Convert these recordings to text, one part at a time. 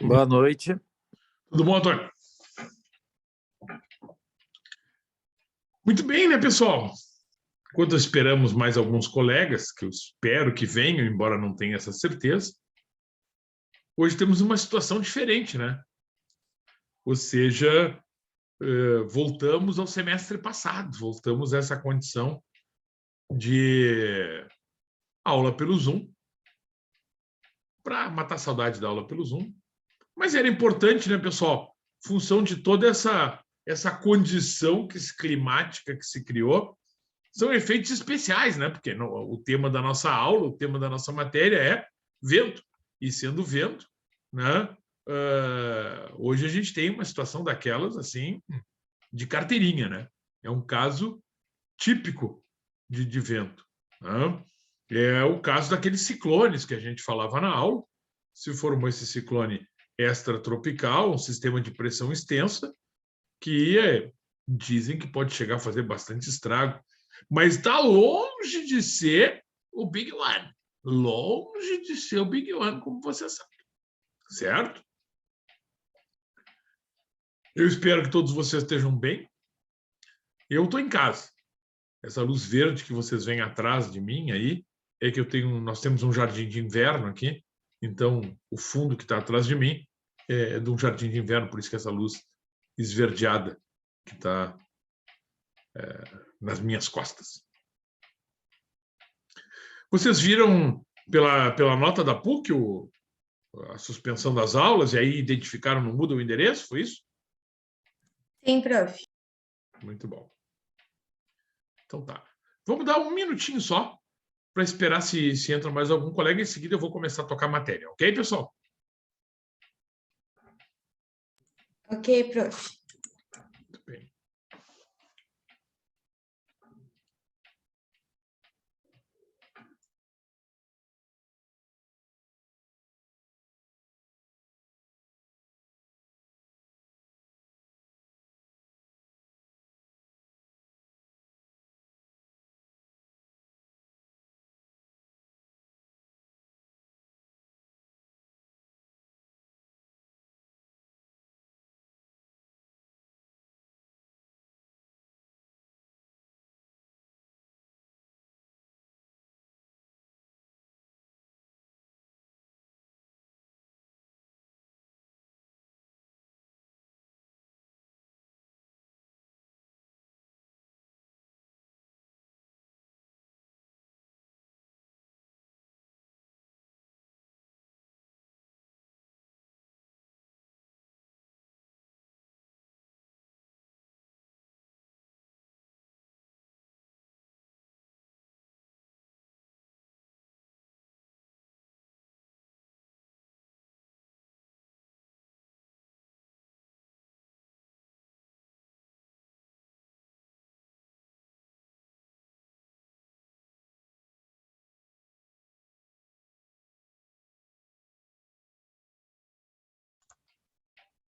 Boa noite. Tudo bom, Antônio? Muito bem, né, pessoal? Enquanto esperamos mais alguns colegas, que eu espero que venham, embora não tenha essa certeza, hoje temos uma situação diferente, né? Ou seja, voltamos ao semestre passado, voltamos a essa condição de aula pelo Zoom, para matar a saudade da aula pelo Zoom. Mas era importante, né, pessoal? Função de toda essa condição climática que se criou, são efeitos especiais, né? Porque o tema da nossa aula, o tema da nossa matéria é vento. E sendo vento, né? Hoje a gente tem uma situação daquelas, assim, de carteirinha, né? É um caso típico de vento. Né? É o caso daqueles ciclones que a gente falava na aula. Se formou esse ciclone extratropical, um sistema de pressão extensa, que dizem que pode chegar a fazer bastante estrago. Mas está longe de ser o Big One. Longe de ser o Big One, como você sabe. Certo? Eu espero que todos vocês estejam bem. Eu estou em casa. Essa luz verde que vocês veem atrás de mim aí, é que nós temos um jardim de inverno aqui. Então, o fundo que está atrás de mim é de um jardim de inverno, por isso que essa luz esverdeada que está nas minhas costas. Vocês viram pela nota da PUC a suspensão das aulas e aí identificaram no Moodle o endereço, foi isso? Sim, prof. Muito bom. Então tá. Vamos dar um minutinho só para esperar se entra mais algum colega. Em seguida eu vou começar a tocar a matéria. Ok, pessoal? Ok, prof. Muito bem.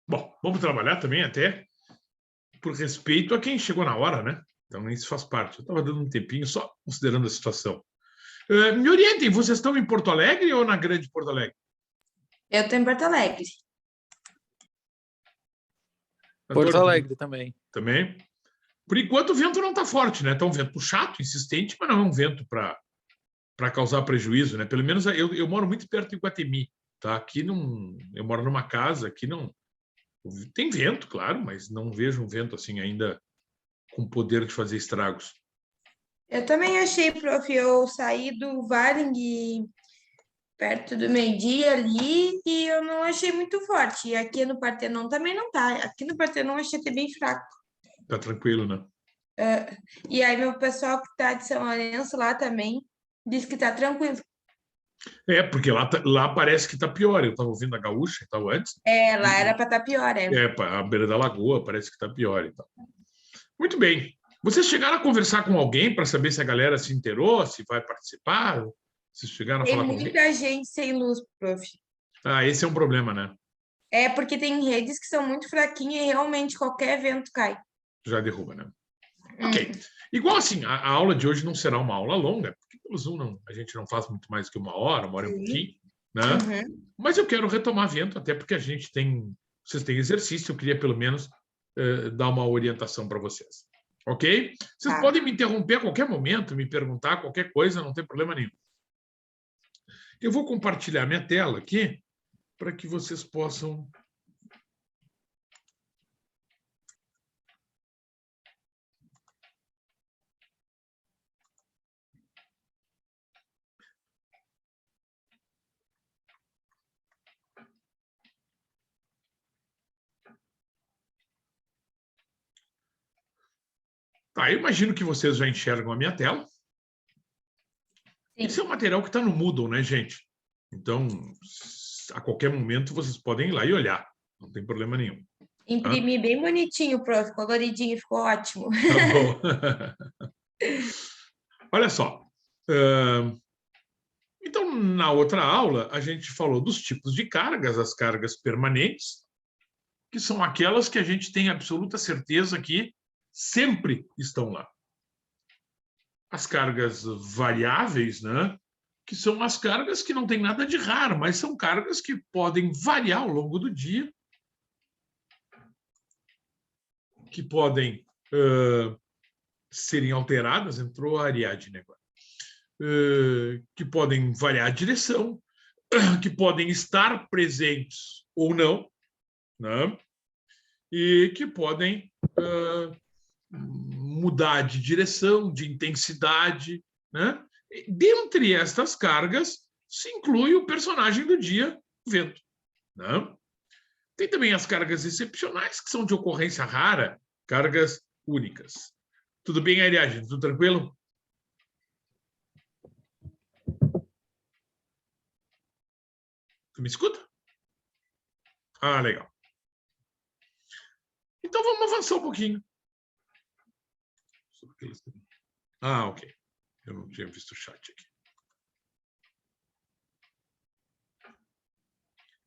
Bom, vamos trabalhar também até por respeito a quem chegou na hora, né? Então isso faz parte. Eu estava dando um tempinho só considerando a situação. Me orientem, vocês estão em Porto Alegre ou na Grande Porto Alegre? Eu estou em Porto Alegre. Porto Alegre também. Também. Por enquanto o vento não está forte, né? Está um vento chato, insistente, mas não é um vento para causar prejuízo, né? Pelo menos eu moro muito perto de Iguatemi, tá? Aqui não, eu moro numa casa, aqui não tem vento, claro, mas não vejo um vento assim ainda com poder de fazer estragos. Eu também achei, prof, eu saí do Varing perto do meio-dia ali e eu não achei muito forte. E aqui no Partenon também não tá. Aqui no Partenon eu achei até bem fraco. Tá tranquilo, né? E aí meu pessoal que tá de São Lourenço lá também disse que tá tranquilo. Porque lá parece que tá pior. Eu estava ouvindo a Gaúcha, estava antes. Lá era para estar pior, A beira da lagoa parece que está pior e tal. Muito bem. Vocês chegaram a conversar com alguém para saber se a galera se inteirou, se vai participar? Vocês chegaram a Tem falar com alguém? muita gente sem luz, prof. Esse é um problema, né? Porque tem redes que são muito fraquinhas e realmente qualquer vento cai. Já derruba, né? Ok. Igual assim, a aula de hoje não será uma aula longa, porque pelo Zoom a gente não faz muito mais que uma hora e pouquinho. né? Mas eu quero retomar vento, até porque vocês têm exercício, eu queria pelo menos dar uma orientação para vocês. Ok? Vocês podem me interromper a qualquer momento, me perguntar qualquer coisa, não tem problema nenhum. Eu vou compartilhar minha tela aqui para que vocês possam... Tá, eu imagino que vocês já enxergam a minha tela. Esse é um material que está no Moodle, né, gente? Então, a qualquer momento, vocês podem ir lá e olhar. Não tem problema nenhum. Imprimi bem bonitinho, prof. Coloridinho, ficou ótimo. Tá bom. Olha só. Então, na outra aula, a gente falou dos tipos de cargas, as cargas permanentes, que são aquelas que a gente tem absoluta certeza que sempre estão lá. As cargas variáveis, né? Que são as cargas que não têm nada de raro, mas são cargas que podem variar ao longo do dia, que podem serem alteradas, entrou a Ariadne agora, que podem variar a direção, que podem estar presentes ou não, né? E que podem mudar de direção, de intensidade, né? Dentre estas cargas, se inclui o personagem do dia, o vento, né? Tem também as cargas excepcionais, que são de ocorrência rara, cargas únicas. Tudo bem, Ariadne? Tudo tranquilo? Tu me escuta? Ah, legal. Então, vamos avançar um pouquinho. Ah, ok. Eu não tinha visto o chat aqui.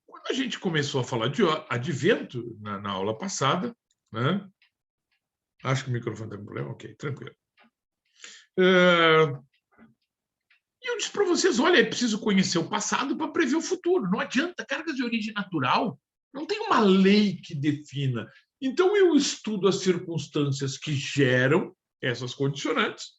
Quando a gente começou a falar de advento na aula passada, né? Acho que o microfone tem problema. Ok, tranquilo. E eu disse para vocês, olha, é preciso conhecer o passado para prever o futuro. Não adianta, cargas de origem natural não tem uma lei que defina. Então, eu estudo as circunstâncias que geram essas condicionantes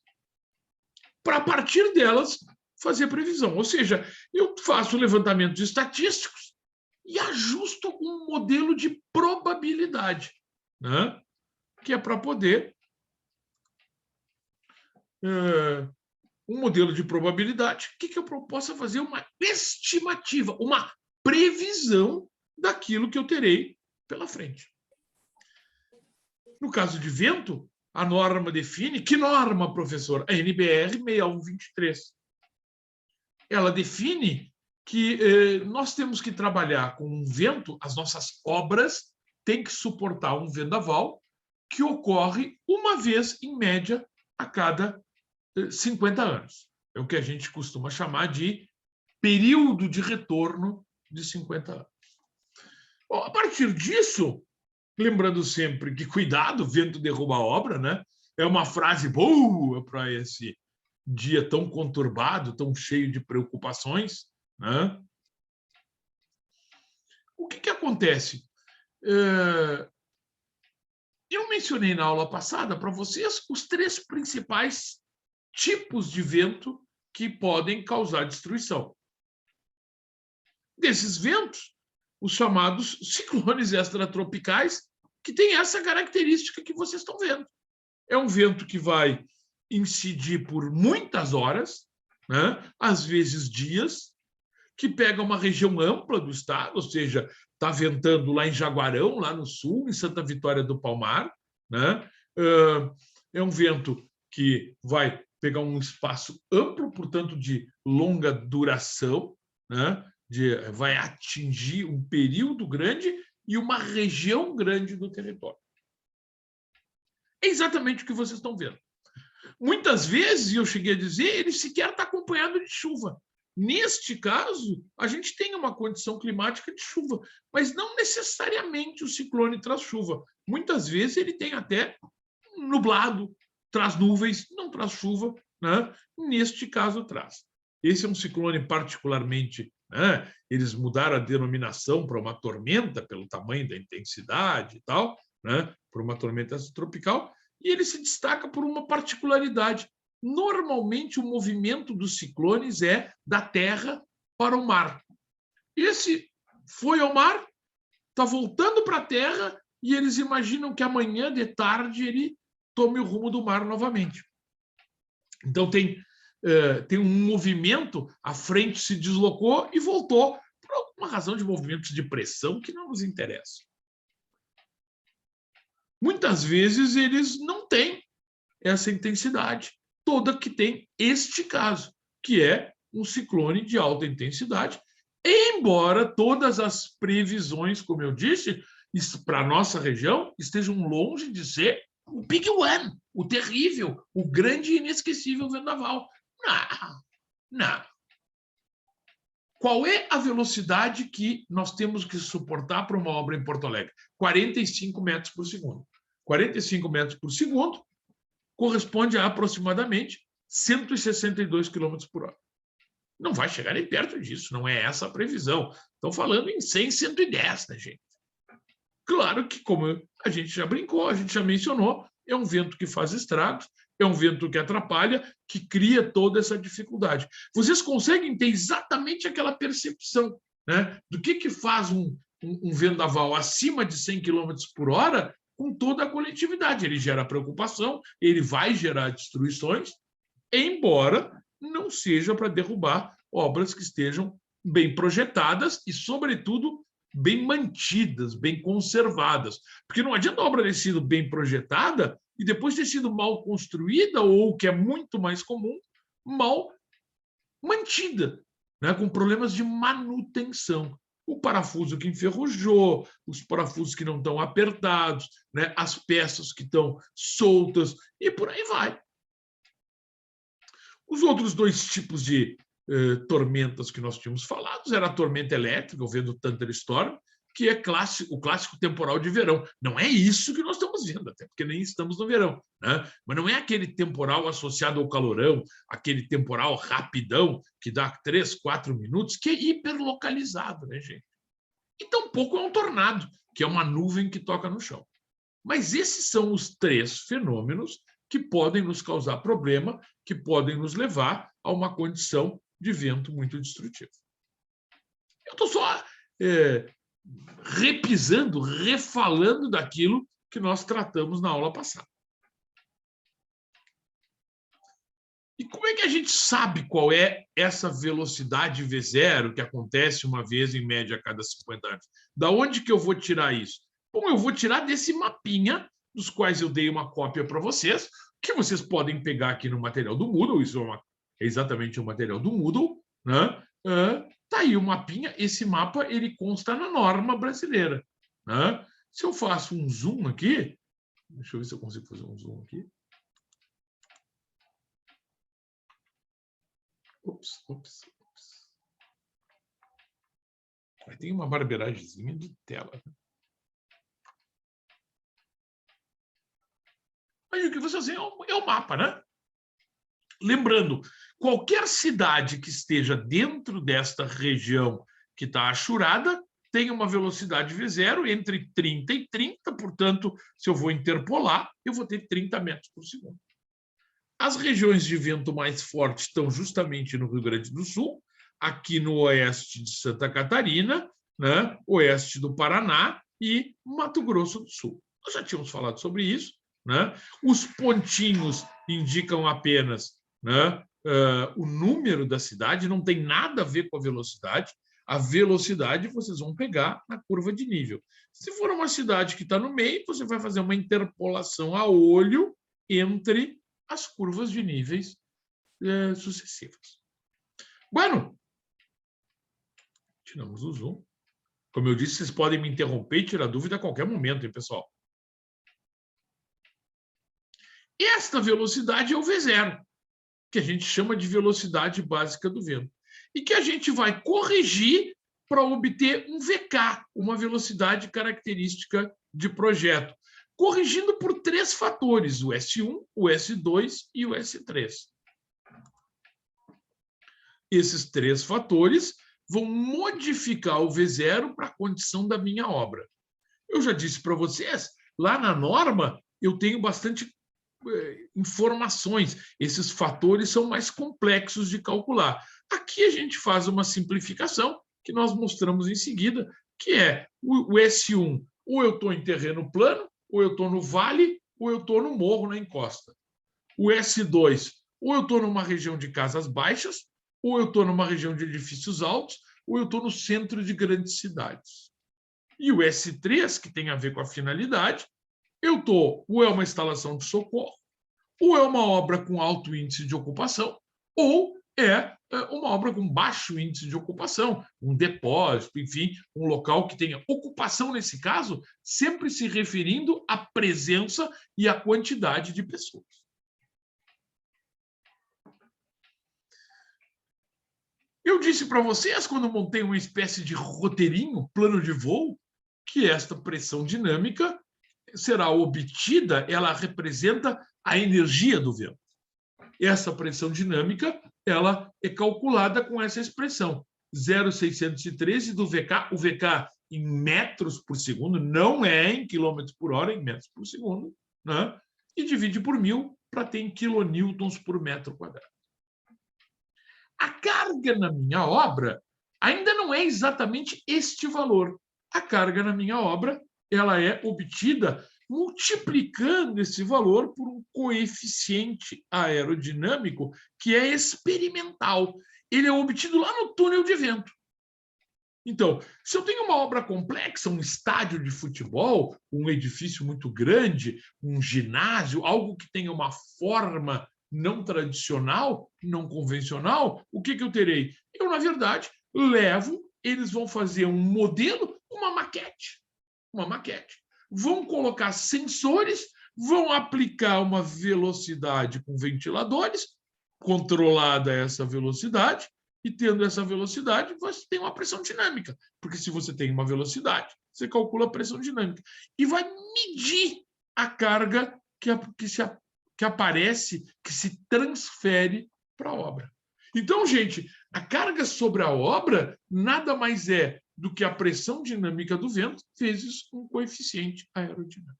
para, a partir delas, fazer previsão. Ou seja, eu faço levantamentos estatísticos e ajusto um modelo de probabilidade, né? Que é para poder... um modelo de probabilidade, que eu possa fazer uma estimativa, uma previsão daquilo que eu terei pela frente. No caso de vento, a norma define... Que norma, professor? A NBR 6123. Ela define que nós temos que trabalhar com um vento, as nossas obras têm que suportar um vendaval que ocorre uma vez, em média, a cada 50 anos. É o que a gente costuma chamar de período de retorno de 50 anos. Bom, a partir disso, lembrando sempre que cuidado, vento derruba a obra, né? É uma frase boa para esse dia tão conturbado, tão cheio de preocupações, né? O que acontece? Eu mencionei na aula passada para vocês os 3 principais tipos de vento que podem causar destruição. Desses ventos, os chamados ciclones extratropicais, que têm essa característica que vocês estão vendo. É um vento que vai incidir por muitas horas, né? Às vezes dias, que pega uma região ampla do estado, ou seja, está ventando lá em Jaguarão, lá no sul, em Santa Vitória do Palmar, né? É um vento que vai pegar um espaço amplo, portanto, de longa duração, né? Vai atingir um período grande e uma região grande do território. É exatamente o que vocês estão vendo. Muitas vezes, eu cheguei a dizer, ele sequer está acompanhado de chuva. Neste caso, a gente tem uma condição climática de chuva, mas não necessariamente o ciclone traz chuva. Muitas vezes ele tem até nublado, traz nuvens, não traz chuva, né? Neste caso traz. Esse é um ciclone particularmente né? Eles mudaram a denominação para uma tormenta, pelo tamanho da intensidade e tal, né? Por uma tormenta tropical, e ele se destaca por uma particularidade. Normalmente, o movimento dos ciclones é da terra para o mar. Esse foi ao mar, está voltando para a terra, e eles imaginam que amanhã de tarde ele tome o rumo do mar novamente. Então, tem um movimento, a frente se deslocou e voltou, por alguma razão de movimentos de pressão que não nos interessa. Muitas vezes eles não têm essa intensidade toda que tem este caso, que é um ciclone de alta intensidade, embora todas as previsões, como eu disse, para a nossa região, estejam longe de ser o Big One, o terrível, o grande e inesquecível vendaval. Não, não. Qual é a velocidade que nós temos que suportar para uma obra em Porto Alegre? 45 metros por segundo. 45 metros por segundo corresponde a aproximadamente 162 km por hora. Não vai chegar nem perto disso, não é essa a previsão. Estão falando em 100, 110, né, gente? Claro que, como a gente já brincou, a gente já mencionou, é um vento que faz estragos, é um vento que atrapalha, que cria toda essa dificuldade. Vocês conseguem ter exatamente aquela percepção, né, do que faz um vendaval acima de 100 km por hora com toda a coletividade. Ele gera preocupação, ele vai gerar destruições, embora não seja para derrubar obras que estejam bem projetadas e, sobretudo, bem mantidas, bem conservadas. Porque não adianta a obra ter sido bem projetada e depois ter sido mal construída, ou, o que é muito mais comum, mal mantida, né, com problemas de manutenção. O parafuso que enferrujou, os parafusos que não estão apertados, né, as peças que estão soltas, e por aí vai. Os outros dois tipos de tormentas que nós tínhamos falado era a tormenta elétrica, o vento thunderstorm, que é o clássico temporal de verão. Não é isso que nós estamos vendo, até porque nem estamos no verão, né? Mas não é aquele temporal associado ao calorão, aquele temporal rapidão que dá 3, 4 minutos, que é hiperlocalizado, né, gente? E tampouco é um tornado, que é uma nuvem que toca no chão. Mas esses são os 3 fenômenos que podem nos causar problema, que podem nos levar a uma condição de vento muito destrutivo. Eu estou só repisando, refalando daquilo que nós tratamos na aula passada. E como é que a gente sabe qual é essa velocidade V0 que acontece uma vez, em média, a cada 50 anos? Da onde que eu vou tirar isso? Bom, eu vou tirar desse mapinha, dos quais eu dei uma cópia para vocês, que vocês podem pegar aqui no material do Moodle, isso é exatamente o material do Moodle, né? Tá aí o mapinha, esse mapa ele consta na norma brasileira, né? Se eu faço um zoom aqui, deixa eu ver se eu consigo fazer um zoom aqui. Ups. Aí tem uma barberagemzinha de tela. Aí o que vocês veem é o mapa, né? Lembrando, qualquer cidade que esteja dentro desta região que está achurada tem uma velocidade V0 entre 30 e 30, portanto, se eu vou interpolar, eu vou ter 30 metros por segundo. As regiões de vento mais forte estão justamente no Rio Grande do Sul, aqui no oeste de Santa Catarina, né, oeste do Paraná e Mato Grosso do Sul. Nós já tínhamos falado sobre isso, né? Os pontinhos indicam apenas, né, o número da cidade, não tem nada a ver com a velocidade. A velocidade vocês vão pegar na curva de nível. Se for uma cidade que está no meio, você vai fazer uma interpolação a olho entre as curvas de níveis sucessivas. Bueno, tiramos o zoom. Como eu disse, vocês podem me interromper e tirar dúvida a qualquer momento, hein, pessoal? Esta velocidade é o V0, que a gente chama de velocidade básica do vento, e que a gente vai corrigir para obter um VK, uma velocidade característica de projeto, corrigindo por 3 fatores, o S1, o S2 e o S3. Esses 3 fatores vão modificar o V0 para a condição da minha obra. Eu já disse para vocês, lá na norma, eu tenho bastante informações. Esses fatores são mais complexos de calcular. Aqui a gente faz uma simplificação, que nós mostramos em seguida, que é o S1, ou eu estou em terreno plano, ou eu estou no vale, ou eu estou no morro, na encosta. O S2, ou eu estou numa região de casas baixas, ou eu estou numa região de edifícios altos, ou eu estou no centro de grandes cidades. E o S3, que tem a ver com a finalidade, eu estou, ou é uma instalação de socorro, ou é uma obra com alto índice de ocupação, ou é uma obra com baixo índice de ocupação, um depósito, enfim, um local que tenha ocupação, nesse caso, sempre se referindo à presença e à quantidade de pessoas. Eu disse para vocês, quando montei uma espécie de roteirinho, plano de voo, que esta pressão dinâmica será obtida, ela representa a energia do vento. Essa pressão dinâmica, ela é calculada com essa expressão, 0,613 do VK, o VK em metros por segundo, não é em quilômetros por hora, em metros por segundo, né? E divide por 1000 para ter em quilonewtons por metro quadrado. A carga na minha obra ainda não é exatamente este valor. A carga na minha obra, ela é obtida multiplicando esse valor por um coeficiente aerodinâmico que é experimental. Ele é obtido lá no túnel de vento. Então, se eu tenho uma obra complexa, um estádio de futebol, um edifício muito grande, um ginásio, algo que tenha uma forma não tradicional, não convencional, o que eu terei? Eu, na verdade, eles vão fazer um modelo, uma maquete. Uma maquete. Vão colocar sensores, vão aplicar uma velocidade com ventiladores, controlada essa velocidade, e tendo essa velocidade, você tem uma pressão dinâmica. Porque se você tem uma velocidade, você calcula a pressão dinâmica. E vai medir a carga que aparece, que se transfere para a obra. Então, gente, a carga sobre a obra nada mais é do que a pressão dinâmica do vento vezes um coeficiente aerodinâmico.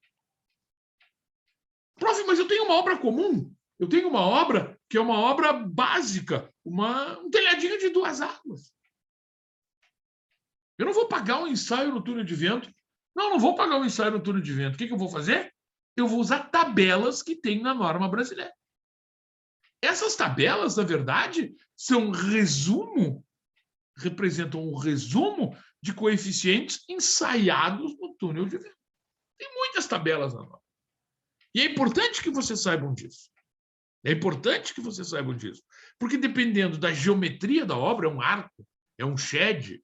Prof, mas eu tenho uma obra comum. Eu tenho uma obra que é uma obra básica, um telhadinho de 2 águas. Eu não vou pagar um ensaio no túnel de vento. Não vou pagar um ensaio no túnel de vento. O que eu vou fazer? Eu vou usar tabelas que tem na norma brasileira. Essas tabelas, na verdade, são representam um resumo de coeficientes ensaiados no túnel de vento. Tem muitas tabelas na norma. E é importante que vocês saibam disso. É importante que vocês saibam disso. Porque dependendo da geometria da obra, é um arco, é um shed,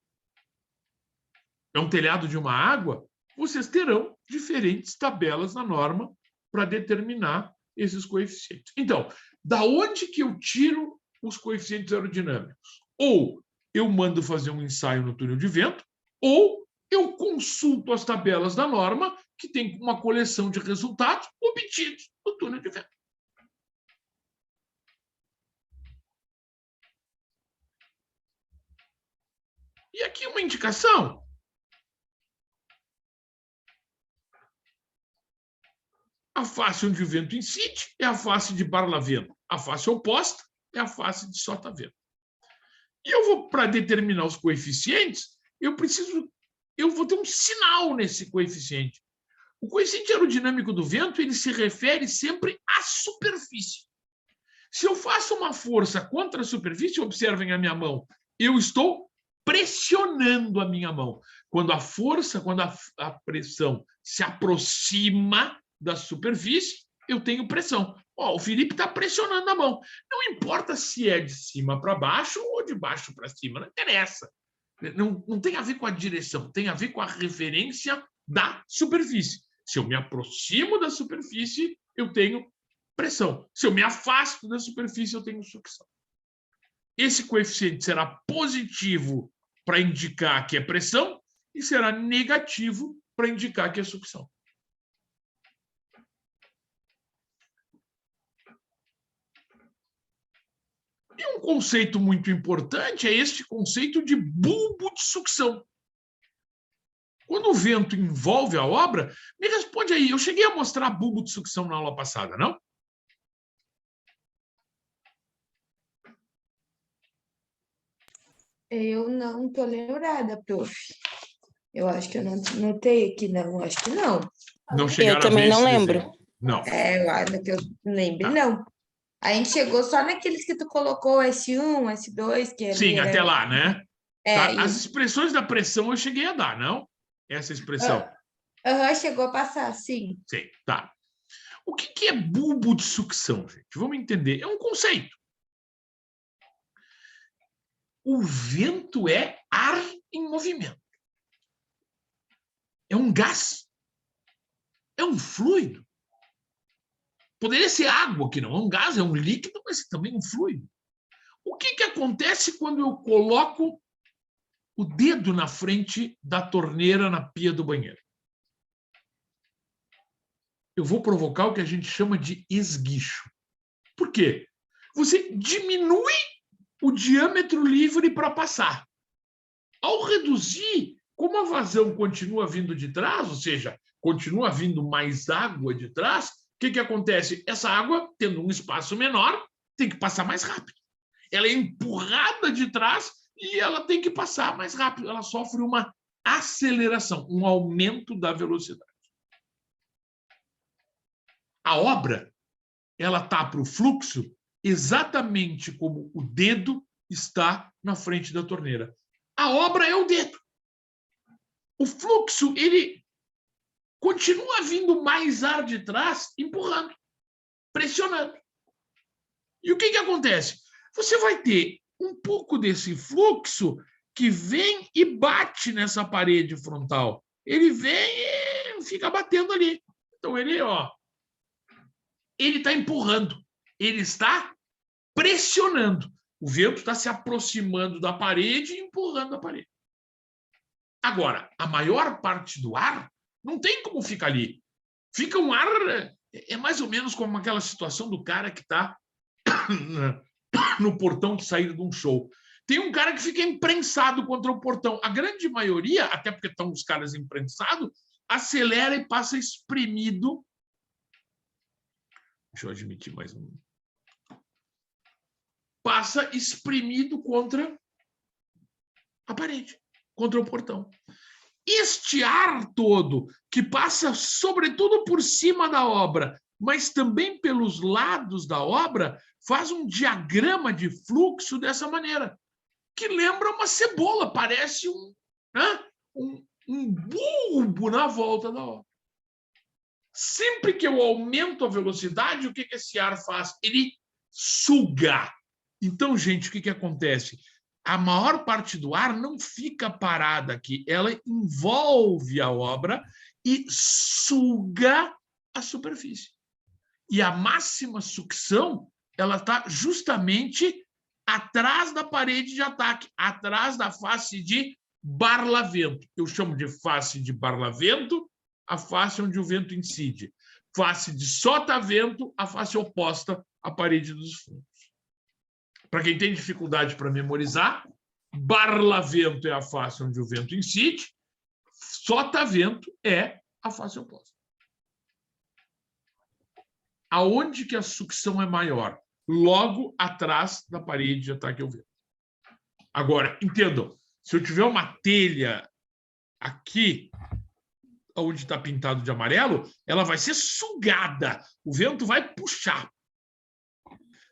é um telhado de uma água, vocês terão diferentes tabelas na norma para determinar esses coeficientes. Então, da onde que eu tiro os coeficientes aerodinâmicos? Ou eu mando fazer um ensaio no túnel de vento, ou eu consulto as tabelas da norma, que tem uma coleção de resultados obtidos no túnel de vento. E aqui uma indicação. A face onde o vento incide é a face de barlavento. A face oposta é a face de sotavento. E eu vou, para determinar os coeficientes, eu vou ter um sinal nesse coeficiente. O coeficiente aerodinâmico do vento, ele se refere sempre à superfície. Se eu faço uma força contra a superfície, observem a minha mão, eu estou pressionando a minha mão. Quando a pressão se aproxima da superfície, eu tenho pressão. O Felipe está pressionando a mão. Não importa se é de cima para baixo ou de baixo para cima, não interessa. Não tem a ver com a direção, tem a ver com a referência da superfície. Se eu me aproximo da superfície, eu tenho pressão. Se eu me afasto da superfície, eu tenho sucção. Esse coeficiente será positivo para indicar que é pressão e será negativo para indicar que é sucção. E um conceito muito importante é este conceito de bulbo de sucção. Quando o vento envolve a obra, me responde aí, eu cheguei a mostrar bulbo de sucção na aula passada, não? Eu não tô lembrada, prof. Eu acho que eu não notei aqui, não. Acho que não. Não chegaram Eu também a ver não esse lembro. desenho. Não. Eu acho que eu lembre, Tá. não. A gente chegou só naqueles que tu colocou, S1, S2, que ali Sim, era... até lá, né? Tá? As isso. expressões da pressão eu cheguei a dar, não? Essa expressão. Aham, chegou a passar, sim. Sim, tá. O que é bulbo de sucção, gente? Vamos entender. É um conceito. O vento é ar em movimento. É um gás. É um fluido. Poderia ser água, que não é um gás, é um líquido, mas também um fluido. O que acontece quando eu coloco o dedo na frente da torneira na pia do banheiro? Eu vou provocar o que a gente chama de esguicho. Por quê? Você diminui o diâmetro livre para passar. Ao reduzir, como a vazão continua vindo de trás, ou seja, continua vindo mais água de trás, o que acontece? Essa água, tendo um espaço menor, tem que passar mais rápido. Ela é empurrada de trás e ela tem que passar mais rápido. Ela sofre uma aceleração, um aumento da velocidade. A obra, ela está para o fluxo exatamente como o dedo está na frente da torneira. A obra é o dedo. O fluxo, ele continua vindo mais ar de trás, empurrando, pressionando. E o que acontece? Você vai ter um pouco desse fluxo que vem e bate nessa parede frontal. Ele vem e fica batendo ali. Então, ele está empurrando. Ele está pressionando. O vento está se aproximando da parede e empurrando a parede. Agora, a maior parte do ar não tem como ficar ali. Fica um ar... É mais ou menos como aquela situação do cara que está no portão de saída de um show. Tem um cara que fica imprensado contra o portão. A grande maioria, até porque estão os caras imprensados, acelera e passa espremido. Deixa eu admitir mais um. Passa espremido contra a parede, contra o portão. Este ar todo, que passa sobretudo por cima da obra, mas também pelos lados da obra, faz um diagrama de fluxo dessa maneira, que lembra uma cebola, parece um bulbo na volta da obra. Sempre que eu aumento a velocidade, o que esse ar faz? Ele suga. Então, gente, o que acontece? A maior parte do ar não fica parada aqui, ela envolve a obra e suga a superfície. E a máxima sucção, ela está justamente atrás da parede de ataque, atrás da face de barlavento. Eu chamo de face de barlavento a face onde o vento incide. Face de sotavento, a face oposta à parede dos fundos. Para quem tem dificuldade para memorizar, barlavento é a face onde o vento incide, sotavento é a face oposta. Aonde que a sucção é maior? Logo atrás da parede de ataque ao vento. Agora, entendam, se eu tiver uma telha aqui, onde está pintado de amarelo, ela vai ser sugada, o vento vai puxar.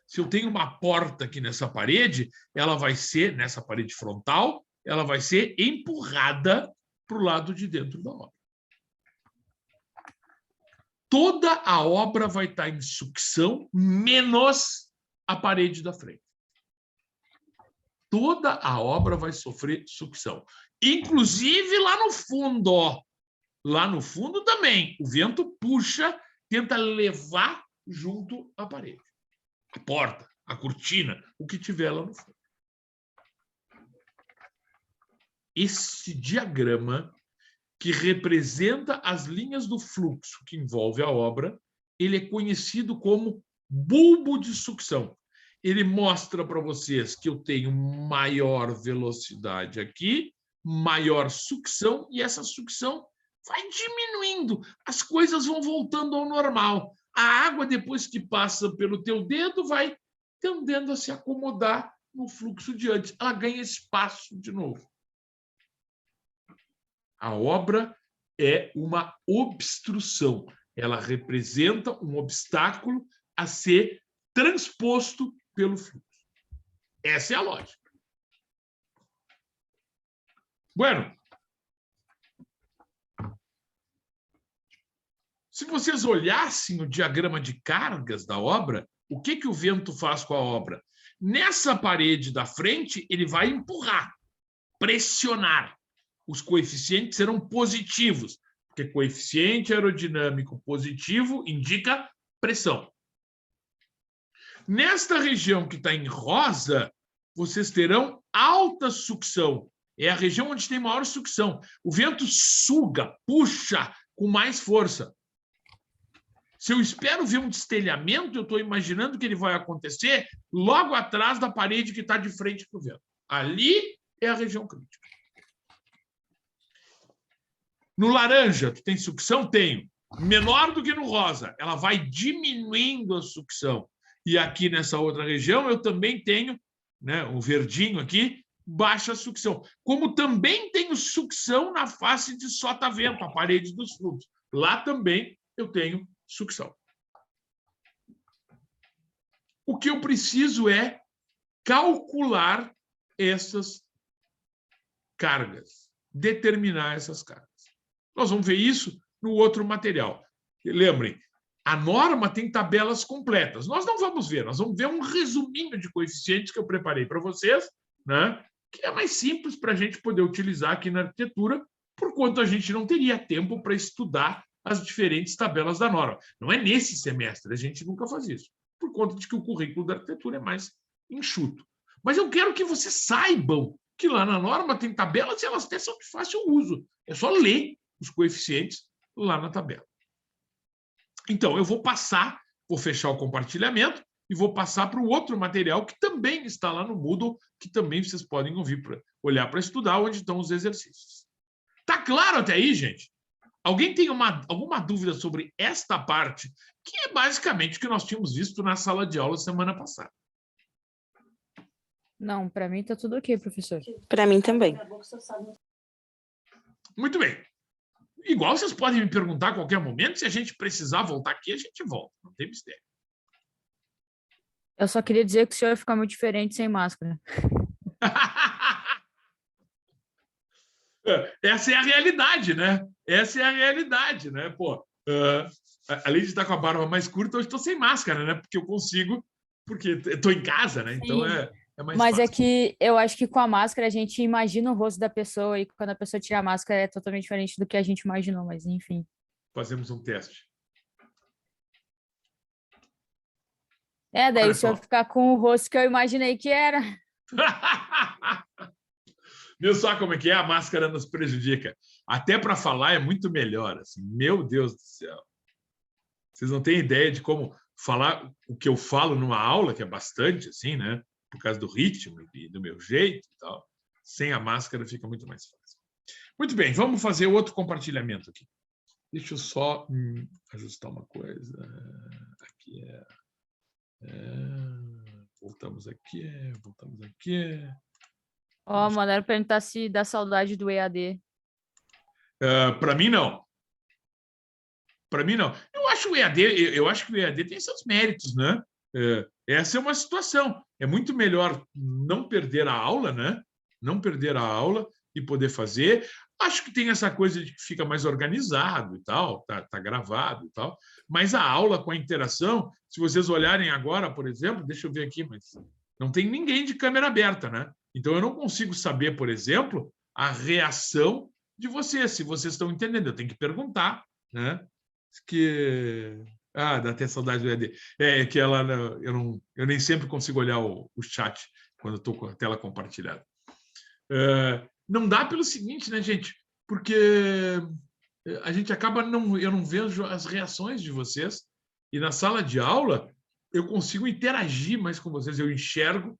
Se eu tenho uma porta aqui nessa parede, ela vai ser, nessa parede frontal, ela vai ser empurrada para o lado de dentro da obra. Toda a obra vai estar em sucção, menos a parede da frente. Toda a obra vai sofrer sucção. Inclusive lá no fundo, Lá no fundo também, o vento puxa, tenta levar junto à parede. A porta, a cortina, o que tiver lá no fundo. Esse diagrama, que representa as linhas do fluxo que envolve a obra, ele é conhecido como bulbo de sucção. ele mostra para vocês que eu tenho maior velocidade aqui, maior sucção, e essa sucção vai diminuindo, as coisas vão voltando ao normal. A água, depois que passa pelo teu dedo, vai tendendo a se acomodar no fluxo de antes. Ela ganha espaço de novo. A obra é uma obstrução. Ela representa um obstáculo a ser transposto pelo fluxo. Essa é a lógica. Bueno, se vocês olhassem o diagrama de cargas da obra, o que o vento faz com a obra? Nessa parede da frente, ele vai empurrar, pressionar. Os coeficientes serão positivos, porque coeficiente aerodinâmico positivo indica pressão. Nesta região que está em rosa, vocês terão alta sucção. É a região onde tem maior sucção. O vento suga, puxa com mais força. Se eu espero ver um destelhamento, eu estou imaginando que ele vai acontecer logo atrás da parede que está de frente para o vento. Ali é a região crítica. No laranja, tu tem sucção? Tenho. Menor do que no rosa. Ela vai diminuindo a sucção. E aqui nessa outra região eu também tenho, né, o verdinho aqui, baixa sucção. Como também tenho sucção na face de sotavento, a parede dos fluxos. Lá também eu tenho sucção. O que eu preciso é calcular essas cargas, determinar essas cargas. Nós vamos ver isso no outro material. Lembrem, a norma tem tabelas completas. Nós não vamos ver, nós vamos ver um resuminho de coeficientes que eu preparei para vocês, né? Que é mais simples para a gente poder utilizar aqui na arquitetura, porquanto a gente não teria tempo para estudar as diferentes tabelas da norma. Não é nesse semestre, a gente nunca faz isso, por conta de que o currículo da arquitetura é mais enxuto. Mas eu quero que vocês saibam que lá na norma tem tabelas e elas até são de fácil uso. É só ler os coeficientes lá na tabela. Então, eu vou fechar o compartilhamento e vou passar para o outro material que também está lá no Moodle, que também vocês podem olhar para estudar, onde estão os exercícios. Tá claro até aí, gente? Alguém tem alguma dúvida sobre esta parte, que é basicamente o que nós tínhamos visto na sala de aula semana passada? Não, para mim está tudo ok, professor. Para mim também. Muito bem. Igual vocês podem me perguntar a qualquer momento, se a gente precisar voltar aqui, a gente volta. Não tem mistério. Eu só queria dizer que o senhor ia ficar muito diferente sem máscara. Essa é a realidade, né? Essa é a realidade, né? Pô, além de estar com a barba mais curta, hoje estou sem máscara, né? Porque eu consigo, porque estou em casa, né? Então é mais Mas fácil. é que eu acho que com a máscara a gente imagina o rosto da pessoa e quando a pessoa tira a máscara é totalmente diferente do que a gente imaginou, mas enfim. Fazemos um teste. Daí Olha o senhor só. ficar com o rosto que eu imaginei que era. Viu só como é que é? A máscara nos prejudica. Até para falar é muito melhor. Assim. Meu Deus do céu. Vocês não têm ideia de como falar o que eu falo numa aula, que é bastante, assim, né? Por causa do ritmo e do meu jeito e tal. Sem a máscara fica muito mais fácil. Muito bem, vamos fazer outro compartilhamento aqui. Deixa eu só ajustar uma coisa. Aqui voltamos aqui, voltamos aqui. Mandaram perguntar se dá saudade do EAD. Para mim, não. Para mim, não. Eu acho que o EAD tem seus méritos, né? Essa é uma situação. É muito melhor não perder a aula, né? Não perder a aula e poder fazer. Acho que tem essa coisa de que fica mais organizado e tal, tá gravado e tal. Mas a aula com a interação, se vocês olharem agora, por exemplo, deixa eu ver aqui, mas não tem ninguém de câmera aberta, né? Então eu não consigo saber, por exemplo, a reação de vocês, se vocês estão entendendo. Eu tenho que perguntar, né? Dá até saudade do EAD. Que eu nem sempre consigo olhar o chat quando estou com a tela compartilhada. Não dá pelo seguinte, né, gente? Porque a gente acaba eu não vejo as reações de vocês. E na sala de aula, eu consigo interagir mais com vocês, eu enxergo,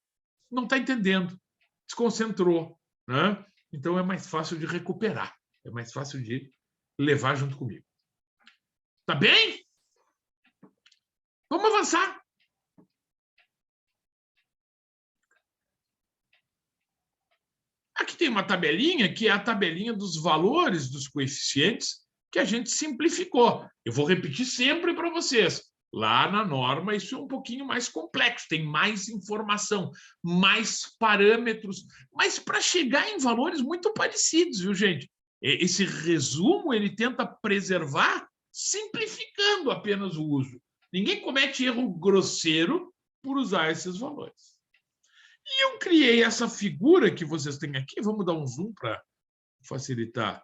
não está entendendo, desconcentrou, né? Então é mais fácil de recuperar, é mais fácil de levar junto comigo. Tá bem? Vamos avançar. Aqui tem uma tabelinha, que é a tabelinha dos valores dos coeficientes, que a gente simplificou. Eu vou repetir sempre para vocês. Lá na norma, isso é um pouquinho mais complexo, tem mais informação, mais parâmetros, mas para chegar em valores muito parecidos, viu, gente? Esse resumo, ele tenta preservar, simplificando apenas o uso. Ninguém comete erro grosseiro por usar esses valores. E eu criei essa figura que vocês têm aqui, vamos dar um zoom para facilitar.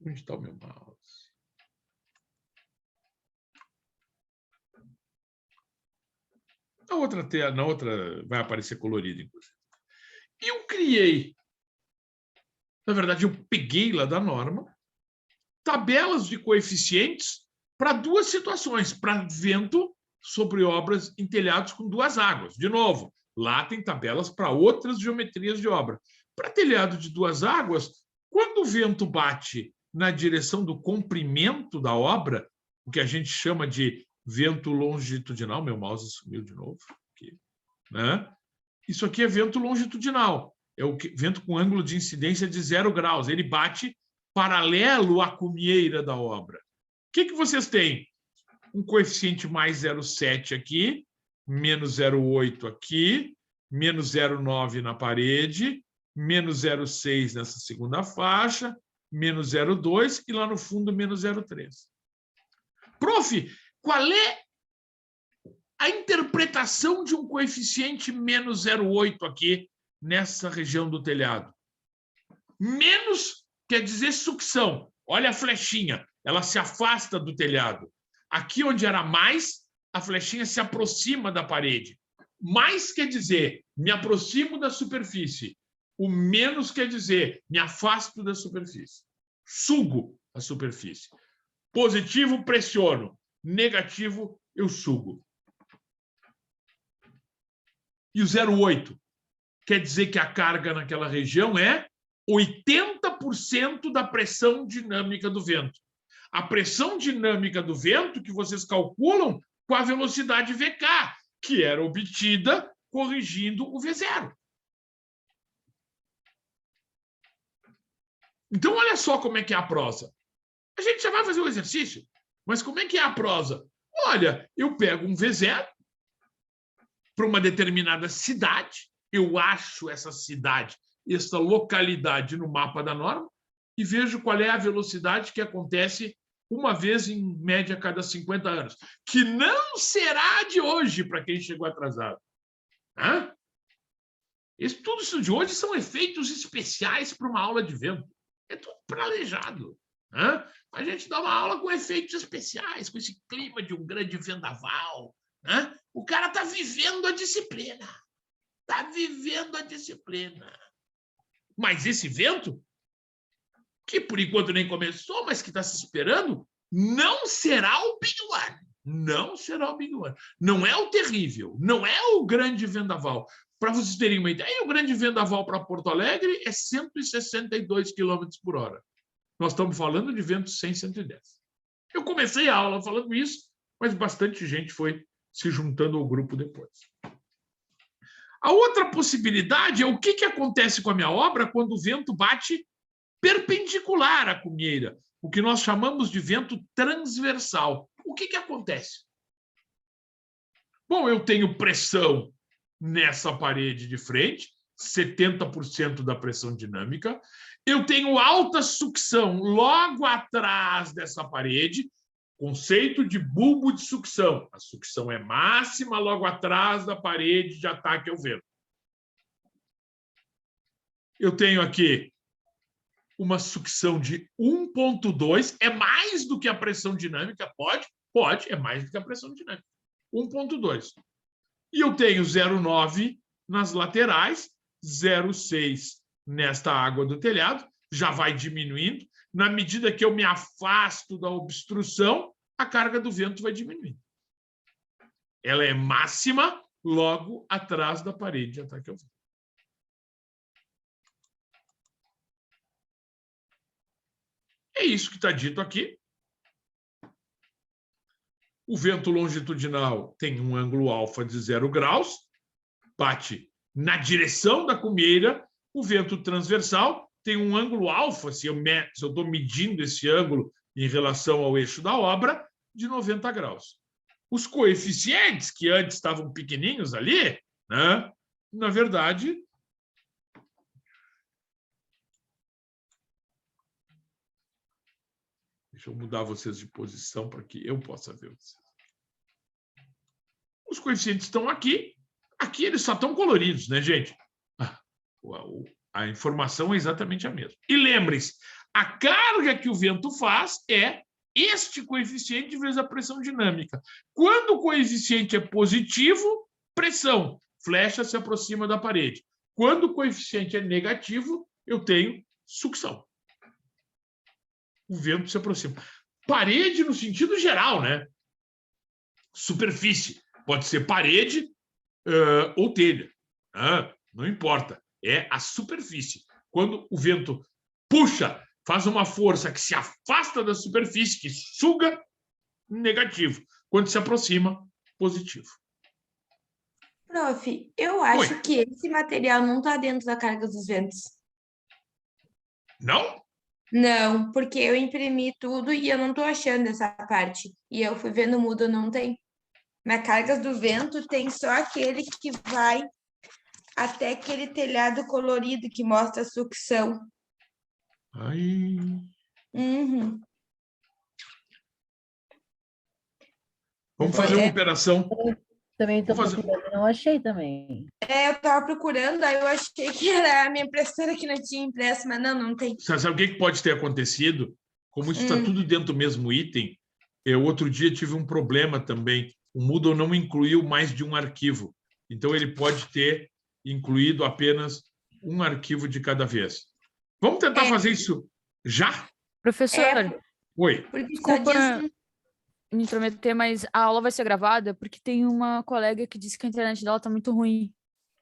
Onde está o meu mouse? Na outra vai aparecer colorido, inclusive. Eu criei, na verdade, eu peguei lá da norma, tabelas de coeficientes para duas situações, para vento sobre obras em telhados com duas águas. De novo, lá tem tabelas para outras geometrias de obra. Para telhado de duas águas, quando o vento bate na direção do comprimento da obra, o que a gente chama de vento longitudinal, meu mouse sumiu de novo, aqui, né? Isso aqui é vento longitudinal, é o vento com ângulo de incidência de 0 graus, ele bate paralelo à cumieira da obra. O que vocês têm? Um coeficiente mais 0,7 aqui, menos 0,8 aqui, menos 0,9 na parede, menos 0,6 nessa segunda faixa, menos 0,2 e lá no fundo menos 0,3. Prof, qual é a interpretação de um coeficiente menos 0,8 aqui nessa região do telhado? Menos quer dizer sucção. Olha a flechinha, ela se afasta do telhado. Aqui onde era mais, a flechinha se aproxima da parede. Mais quer dizer, me aproximo da superfície. O menos quer dizer, me afasto da superfície. Sugo a superfície. Positivo, pressiono. Negativo, eu sugo. E o 0,8 quer dizer que a carga naquela região é 80% da pressão dinâmica do vento. A pressão dinâmica do vento que vocês calculam com a velocidade VK, que era obtida corrigindo o V0. Então, olha só como é que é a prosa. A gente já vai fazer o exercício, mas como é que é a prosa? Olha, eu pego um V0 para uma determinada cidade, eu acho essa cidade, essa localidade no mapa da norma e vejo qual é a velocidade que acontece uma vez em média a cada 50 anos, que não será de hoje para quem chegou atrasado. Hã? Tudo isso de hoje são efeitos especiais para uma aula de vento. É tudo planejado. Hã? A gente dá uma aula com efeitos especiais, com esse clima de um grande vendaval. Hã? O cara está vivendo a disciplina. Está vivendo a disciplina. Mas esse vento, que por enquanto nem começou, mas que está se esperando, não será o Big One. Não será o Big One. Não é o terrível, não é o grande vendaval. Para vocês terem uma ideia, o grande vendaval para Porto Alegre é 162 km por hora. Nós estamos falando de ventos 100, 110. Eu comecei a aula falando isso, mas bastante gente foi se juntando ao grupo depois. A outra possibilidade é o que acontece com a minha obra quando o vento bate perpendicular à cumieira, o que nós chamamos de vento transversal. O que acontece? Bom, eu tenho pressão nessa parede de frente, 70% da pressão dinâmica. Eu tenho alta sucção logo atrás dessa parede, conceito de bulbo de sucção. A sucção é máxima logo atrás da parede de ataque ao vento. Eu tenho aqui uma sucção de 1,2, é mais do que a pressão dinâmica? Pode, é mais do que a pressão dinâmica. 1,2. E eu tenho 0,9 nas laterais, 0,6 nesta água do telhado, já vai diminuindo. na medida que eu me afasto da obstrução, a carga do vento vai diminuir. Ela é máxima logo atrás da parede de ataque ao vento. É isso que está dito aqui. O vento longitudinal tem um ângulo alfa de 0 graus, bate na direção da cumeira. O vento transversal tem um ângulo alfa, se eu estou medindo esse ângulo em relação ao eixo da obra, de 90 graus. Os coeficientes, que antes estavam pequenininhos ali, né, na verdade, deixa eu mudar vocês de posição para que eu possa ver vocês. Os coeficientes estão aqui. Aqui eles só estão coloridos, né, gente? A informação é exatamente a mesma. E lembrem-se, a carga que o vento faz é este coeficiente vezes a pressão dinâmica. Quando o coeficiente é positivo, pressão, flecha se aproxima da parede. Quando o coeficiente é negativo, eu tenho sucção. O vento se aproxima. Parede no sentido geral, né? Superfície. Pode ser parede ou telha. Não importa. É a superfície. Quando o vento puxa, faz uma força que se afasta da superfície, que suga, negativo. Quando se aproxima, positivo. Prof, eu acho que esse material não está dentro da carga dos ventos. Não? Não, porque eu imprimi tudo e eu não estou achando essa parte. E eu fui ver no Moodle, não tem. Na carga do vento tem só aquele que vai até aquele telhado colorido que mostra a sucção. Ai. Uhum. Vamos fazer uma operação. Também estou procurando, não achei também. Eu estava procurando, aí eu achei que era a minha impressora que não tinha impresso, mas não tem. Sabe o que pode ter acontecido? Como isso está tudo dentro do mesmo item, outro dia tive um problema também. O Moodle não incluiu mais de um arquivo. Então, ele pode ter incluído apenas um arquivo de cada vez. Vamos tentar fazer isso já? Professor, Oi. Porque só desculpa diz... me intrometer, mas a aula vai ser gravada porque tem uma colega que disse que a internet dela tá muito ruim.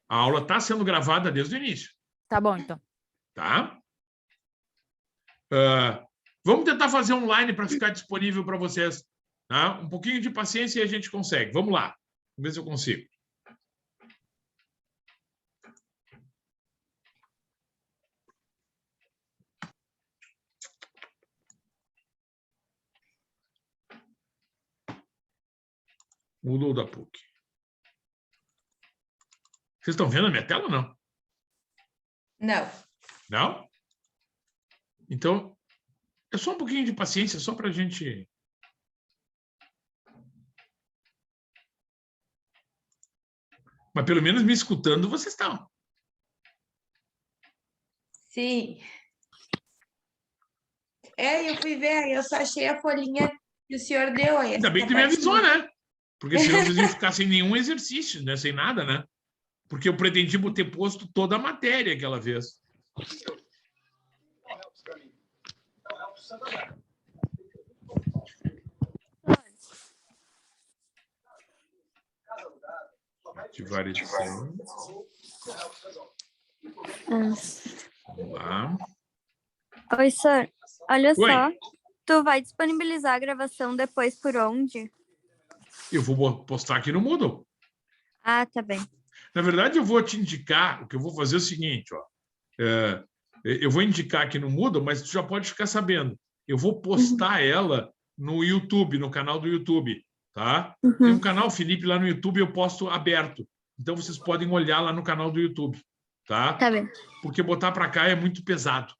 A aula está sendo gravada desde o início. Tá bom, então. Tá? Vamos tentar fazer online para ficar disponível para vocês. Tá? Um pouquinho de paciência e a gente consegue. Vamos lá. Vamos ver se eu consigo. Mudou da PUC. Vocês estão vendo a minha tela ou não? Não. Não? Então, é só um pouquinho de paciência, só para a gente... Mas pelo menos me escutando vocês estão. Sim. Eu fui ver, eu só achei a folhinha que o senhor deu aí. Ainda bem que tu me avisou, né? Porque senão vocês iam ficar sem nenhum exercício, né? Sem nada, né? Porque eu pretendi ter posto toda a matéria aquela vez. Ativar edição. Vamos lá. Oi, senhor. Olha Oi. só. Tu vai disponibilizar a gravação depois por onde? Eu vou postar aqui no Moodle. Ah, tá bem. Na verdade, eu vou te indicar, o que eu vou fazer é o seguinte, ó. Eu vou indicar aqui no Moodle, mas tu já pode ficar sabendo. Eu vou postar ela no YouTube, no canal do YouTube, tá? Tem um canal, Felipe, lá no YouTube, eu posto aberto. Então, vocês podem olhar lá no canal do YouTube, tá? Tá bem. Porque botar para cá é muito pesado.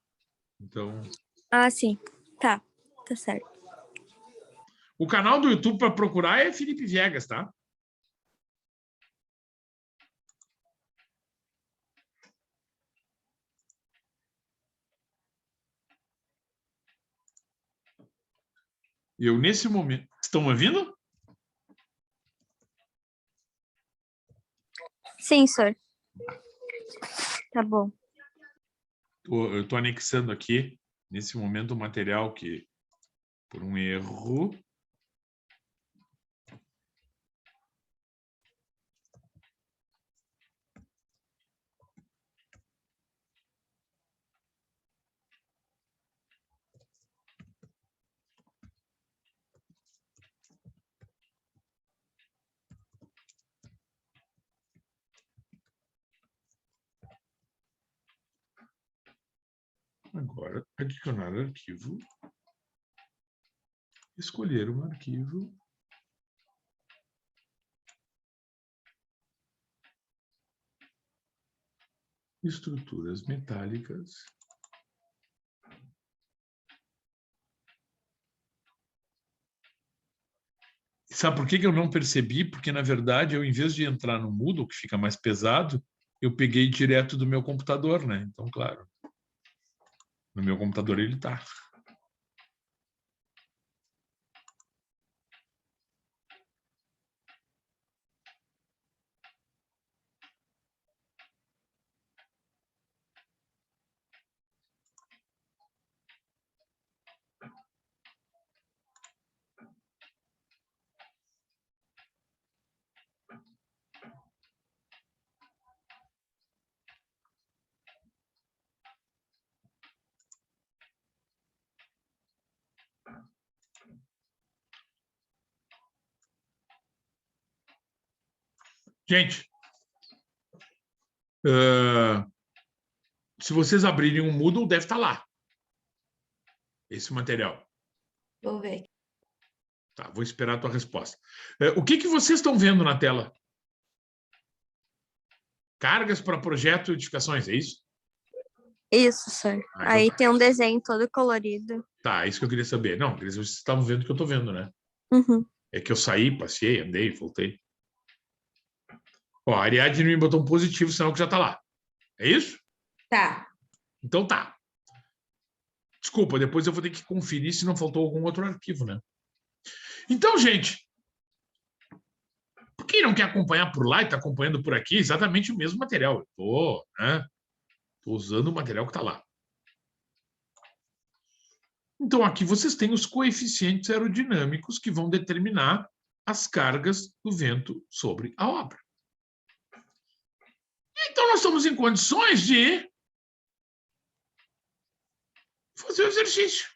Então... Ah, sim. Tá. Tá certo. O canal do YouTube para procurar é Felipe Viegas, tá? Eu, nesse momento... Estão me ouvindo? Sim, senhor. Tá bom. Eu estou anexando aqui Nesse momento, o material que, por um erro, agora, adicionar arquivo, escolher um arquivo, estruturas metálicas, sabe por que eu não percebi? Porque, na verdade, eu, em vez de entrar no Moodle, que fica mais pesado, eu peguei direto do meu computador, né? Então, claro, no meu computador ele está. Gente, se vocês abrirem um Moodle, deve estar lá esse material. Vou ver. Tá, vou esperar a tua resposta. O que vocês estão vendo na tela? Cargas para projeto e edificações, é isso? Isso, sir. Ah, Aí então tá. tem um desenho todo colorido. Tá, é isso que eu queria saber. Não, queria saber se vocês estavam vendo o que eu estou vendo, né? Uhum. É que eu saí, passei, andei, voltei. Ó, a Ariadne me botou um positivo, sinal que já está lá. É isso? Tá. Então tá. Desculpa, depois eu vou ter que conferir se não faltou algum outro arquivo, né? Então, gente, quem não quer acompanhar por lá e está acompanhando por aqui, exatamente o mesmo material. Eu tô, né? Tô usando o material que está lá. Então, aqui vocês têm os coeficientes aerodinâmicos que vão determinar as cargas do vento sobre a obra. Então, nós estamos em condições de fazer o exercício.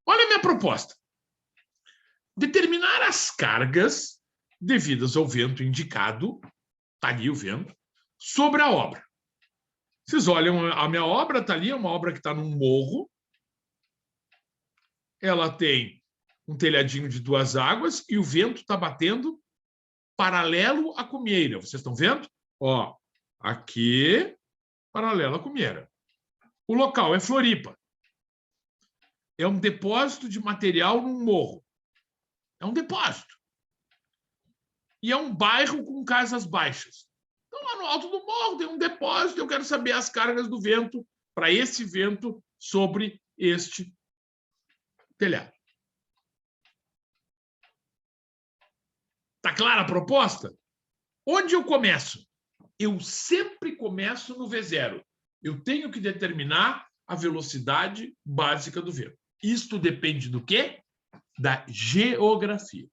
Olha a minha proposta. Determinar as cargas devidas ao vento indicado, está ali o vento, sobre a obra. Vocês olham, a minha obra está ali, é uma obra que está num morro. Ela tem um telhadinho de 2 águas e o vento está batendo paralelo à cumieira. Vocês estão vendo? Ó, aqui, paralelo à cumieira. O local é Floripa. É um depósito de material num morro. É um depósito. E é um bairro com casas baixas. Então, lá no alto do morro tem um depósito. Eu quero saber as cargas do vento para esse vento sobre este telhado. Está clara a proposta? Onde eu começo? Eu sempre começo no V0. Eu tenho que determinar a velocidade básica do vento. Isto depende do quê? Da geografia.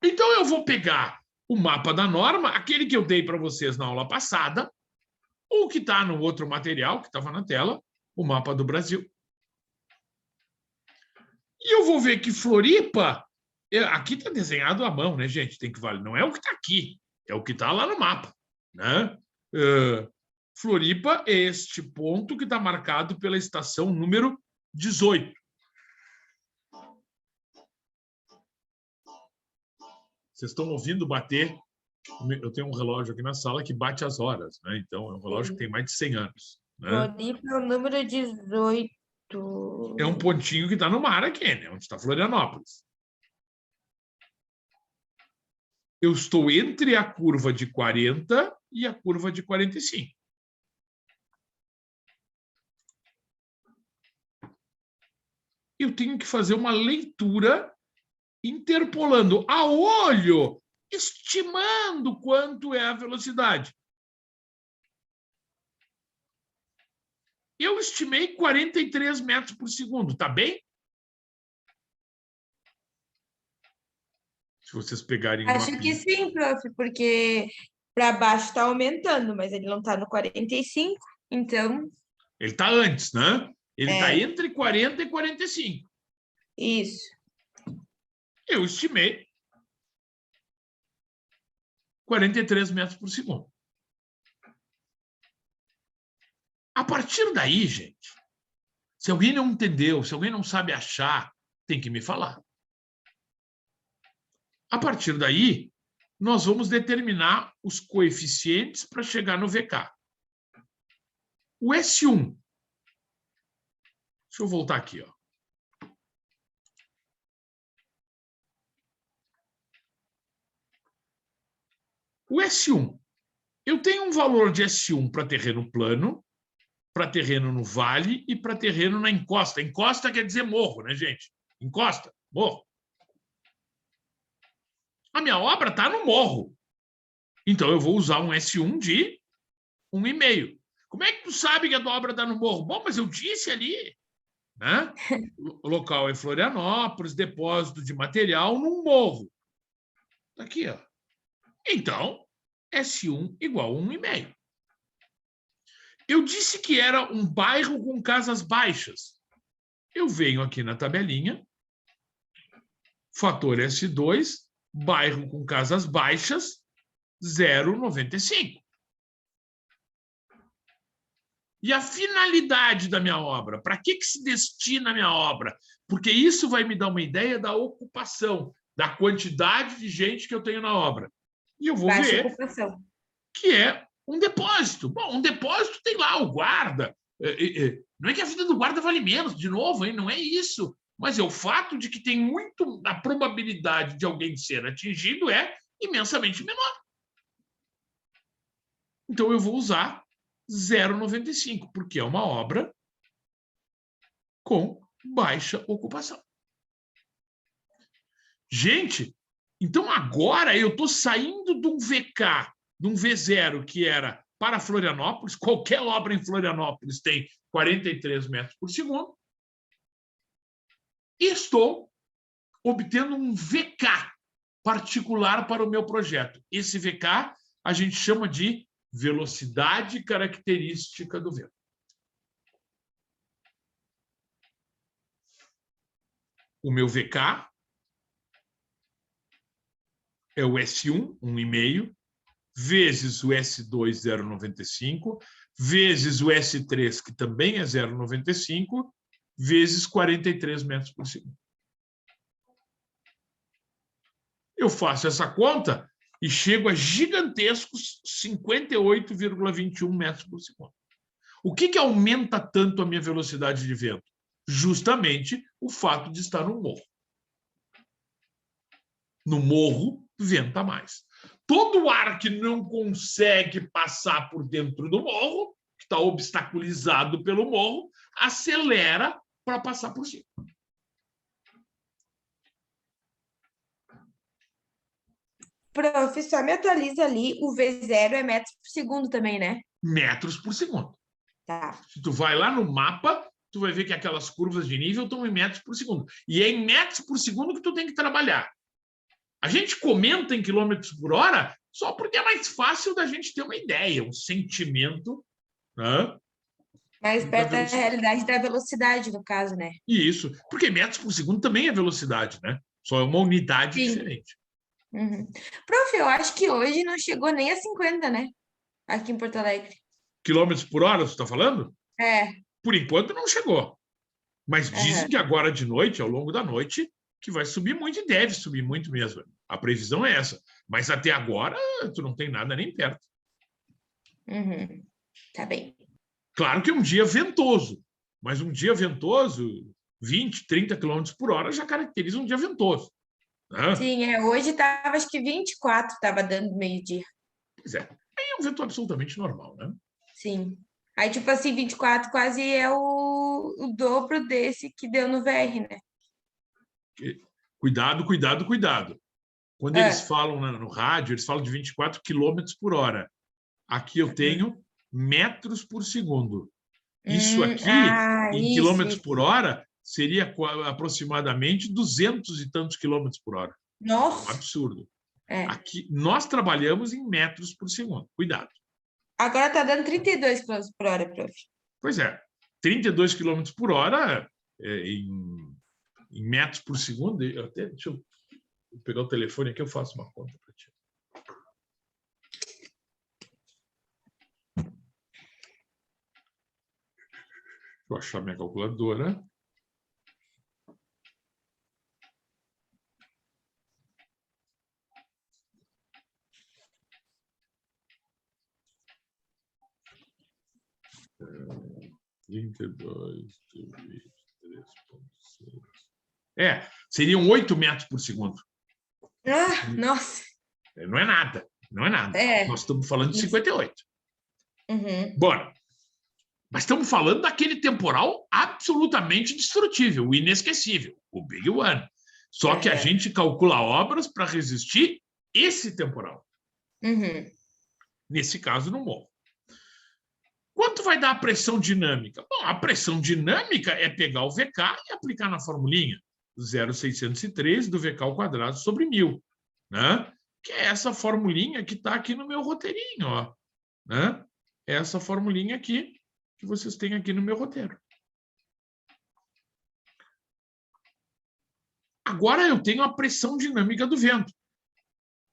Então, eu vou pegar o mapa da norma, aquele que eu dei para vocês na aula passada, ou que está no outro material que estava na tela, o mapa do Brasil. E eu vou ver que Floripa, aqui está desenhado à mão, né, gente? Tem que valer. Não é o que está aqui, é o que está lá no mapa, né? Floripa é este ponto que está marcado pela estação número 18. Vocês estão ouvindo bater? Eu tenho um relógio aqui na sala que bate as horas, né? Então, é um relógio que tem mais de 100 anos. Né? Floripa é o número 18. É um pontinho que está no mar aqui, né? Onde está Florianópolis. Eu estou entre a curva de 40 e a curva de 45. Eu tenho que fazer uma leitura interpolando a olho, estimando quanto é a velocidade. eu estimei 43 metros por segundo. Tá bem? Se vocês pegarem uma Acho que sim, prof, porque para baixo está aumentando, mas ele não está no 45, então, Ele está antes, né? Ele está É. entre 40 e 45. isso. Eu estimei 43 metros por segundo. A partir daí, gente, se alguém não entendeu, se alguém não sabe achar, tem que me falar. A partir daí, nós vamos determinar os coeficientes para chegar no VK. O S1. Deixa eu voltar aqui, ó. O S1. Eu tenho um valor de S1 para terreno plano, para terreno no vale e para terreno na encosta. Encosta quer dizer morro, né, gente? Encosta, morro. A minha obra está no morro. Então, eu vou usar um S1 de 1,5. Como é que tu sabe que a tua obra está no morro? Bom, mas eu disse ali, né? O local é Florianópolis, depósito de material num morro. Tá aqui, ó. Então, S1 igual a 1,5. Eu disse que era um bairro com casas baixas. Eu venho aqui na tabelinha, fator S2, bairro com casas baixas, 0,95. E a finalidade da minha obra? Para que se destina a minha obra? Porque isso vai me dar uma ideia da ocupação, da quantidade de gente que eu tenho na obra. E eu vou Baixa ver ocupação. que é um depósito. Bom, um depósito tem lá o guarda. Não é que a vida do guarda vale menos, de novo, hein? Não é isso. Mas é o fato de que tem muito... A probabilidade de alguém ser atingido é imensamente menor. Então, eu vou usar 0,95, porque é uma obra com baixa ocupação. Gente, então agora eu estou saindo de um VK, de um V0, que era para Florianópolis, qualquer obra em Florianópolis tem 43 metros por segundo, e estou obtendo um VK particular para o meu projeto. Esse VK a gente chama de velocidade característica do vento. O meu VK é o S1, 1,5, vezes o S2, 0,95, vezes o S3, que também é 0,95, vezes 43 metros por segundo. Eu faço essa conta e chego a gigantescos 58,21 metros por segundo. O que aumenta tanto a minha velocidade de vento? Justamente o fato de estar no morro. No morro, venta mais. Todo ar que não consegue passar por dentro do morro, que está obstaculizado pelo morro, acelera para passar por cima. Prof, só me atualiza ali, o V0 é metros por segundo também, né? Metros por segundo. Tá. Se tu vai lá no mapa, tu vai ver que aquelas curvas de nível estão em metros por segundo. E é em metros por segundo que tu tem que trabalhar. A gente comenta em quilômetros por hora só porque é mais fácil da gente ter uma ideia, um sentimento, né? Mais perto da realidade da velocidade, no caso, né? E isso, porque metros por segundo também é velocidade, né? Só é uma unidade Sim. diferente. Uhum. Prof, eu acho que hoje não chegou nem a 50, né? Aqui em Porto Alegre. Quilômetros por hora, você está falando? É. Por enquanto não chegou. Mas dizem que agora de noite, ao longo da noite, que vai subir muito e deve subir muito mesmo. A previsão é essa. Mas até agora, tu não tem nada nem perto. Uhum. Tá bem. Claro que é um dia ventoso, mas um dia ventoso, 20, 30 km por hora, já caracteriza um dia ventoso. Né? Sim, hoje estava, acho que 24 estava dando meio-dia. Pois é. Aí é um vento absolutamente normal, né? Sim. Aí, tipo assim, 24 quase é o dobro desse que deu no VR, né? Cuidado, cuidado, cuidado. Quando eles falam no rádio, eles falam de 24 km por hora. Aqui eu tenho metros por segundo. Isso aqui, em isso, quilômetros isso. por hora, seria aproximadamente 200 e tantos quilômetros por hora. É um Nossa. absurdo. É. Aqui, nós trabalhamos em metros por segundo. Cuidado. Agora tá dando 32 km por hora, prof. Pois é, 32 km por hora em metros por segundo. Deixa eu pegar o telefone aqui, eu faço uma conta para ti. Vou achar minha calculadora. É, 32 dividido 3,6. Seriam 8 metros por segundo. Ah, nossa. Não é nada, não é nada. É. Nós estamos falando de 58. Uhum. Bora. Mas estamos falando daquele temporal absolutamente destrutível, o inesquecível, o Big One. Só que a gente calcula obras para resistir esse temporal. Uhum. Nesse caso, no morro. Quanto vai dar a pressão dinâmica? Bom, a pressão dinâmica é pegar o VK e aplicar na formulinha. 0,603 do VK ao quadrado sobre 1.000. Né? Que é essa formulinha que está aqui no meu roteirinho. Ó, né? Essa formulinha aqui que vocês têm aqui no meu roteiro. Agora eu tenho a pressão dinâmica do vento.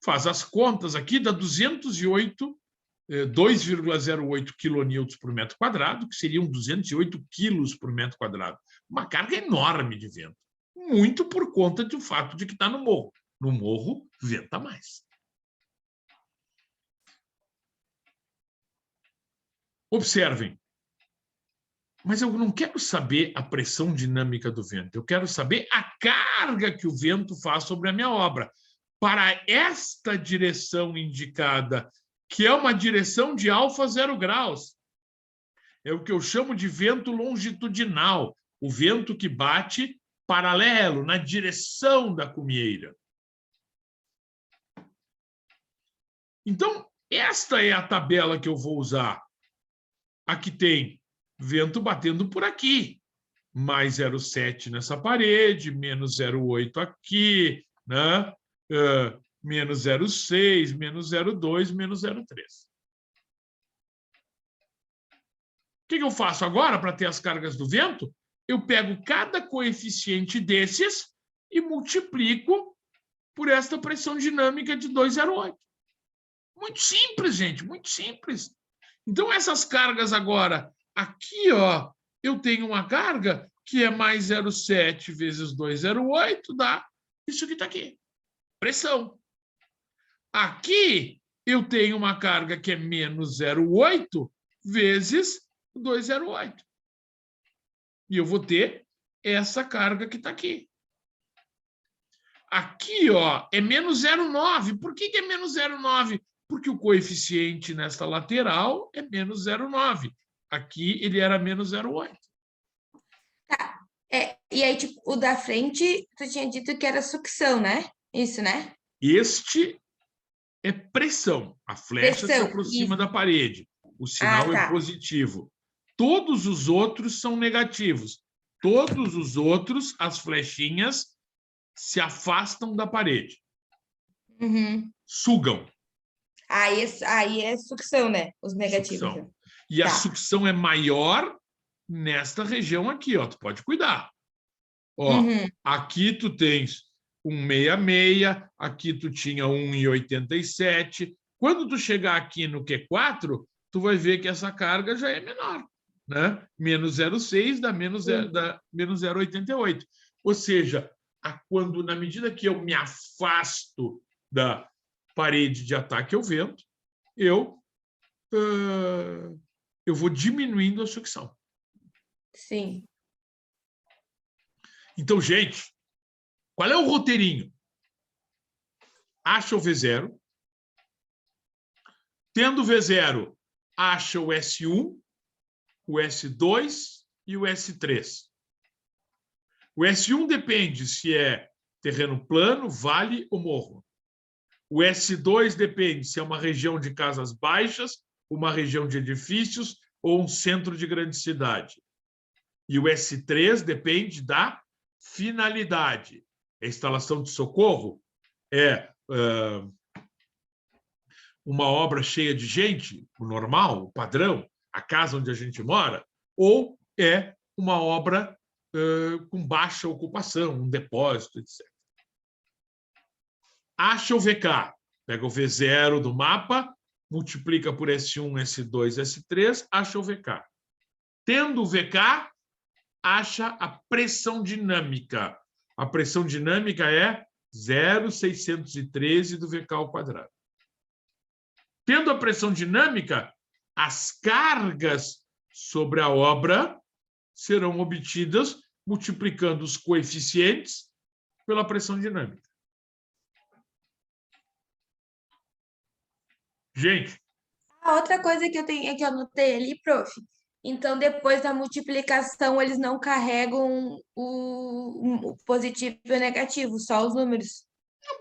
Faz as contas aqui, dá 2,08 kN por metro quadrado, que seriam 208 quilos por metro quadrado. Uma carga enorme de vento. Muito por conta do fato de que está no morro. No morro, venta mais. Observem. Mas eu não quero saber a pressão dinâmica do vento. Eu quero saber a carga que o vento faz sobre a minha obra. Para esta direção indicada, que é uma direção de alfa 0 graus. É o que eu chamo de vento longitudinal. O vento que bate paralelo, na direção da cumieira. Então, esta é a tabela que eu vou usar. Aqui tem vento batendo por aqui, mais 0,7 nessa parede, menos 0,8 aqui, né? Menos 0,6, menos 0,2, menos 0,3. O que eu faço agora para ter as cargas do vento? Eu pego cada coeficiente desses e multiplico por esta pressão dinâmica de 2,08. Muito simples, gente, muito simples. Então, essas cargas agora, aqui, ó, eu tenho uma carga que é mais 0,7 vezes 2,08, dá isso que está aqui, pressão. Aqui, eu tenho uma carga que é menos 0,8 vezes 2,08. E eu vou ter essa carga que está aqui. Aqui, ó, é menos 0,9. Por que é menos 0,9? Porque o coeficiente nesta lateral é menos 0,9. Aqui ele era menos 0,8. Tá. E aí, tipo, o da frente, tu tinha dito que era sucção, né? Isso, né? Este é pressão. A flecha se aproxima da parede. O sinal é positivo. Todos os outros são negativos. Todos os outros, as flechinhas, se afastam da parede. Uhum. Sugam. Aí é sucção, né? Os negativos. Sucção. E a sucção é maior nesta região aqui, ó. Tu pode cuidar. Ó, aqui tu tens 1,66, aqui tu tinha 1,87. Quando tu chegar aqui no Q4, tu vai ver que essa carga já é menor, né? Menos 0,6 dá menos 0,88. Ou seja, quando, na medida que eu me afasto da parede de ataque ao vento, eu vou diminuindo a sucção. Sim. Então, gente, qual é o roteirinho? Acha o V0. Tendo o V0, acha o S1, o S2 e o S3. O S1 depende se é terreno plano, vale ou morro. O S2 depende se é uma região de casas baixas, uma região de edifícios ou um centro de grande cidade. E o S3 depende da finalidade. A instalação de socorro é uma obra cheia de gente, o normal, o padrão, a casa onde a gente mora, ou é uma obra com baixa ocupação, um depósito, etc. Acha o VK. Pega o V0 do mapa, multiplica por S1, S2, S3, acha o VK. Tendo o VK, acha a pressão dinâmica. A pressão dinâmica é 0,613 do VK ao quadrado. Tendo a pressão dinâmica, as cargas sobre a obra serão obtidas multiplicando os coeficientes pela pressão dinâmica. Gente, A outra coisa que eu tenho que eu anotei ali, prof. Então, depois da multiplicação, eles não carregam o positivo e o negativo, só os números.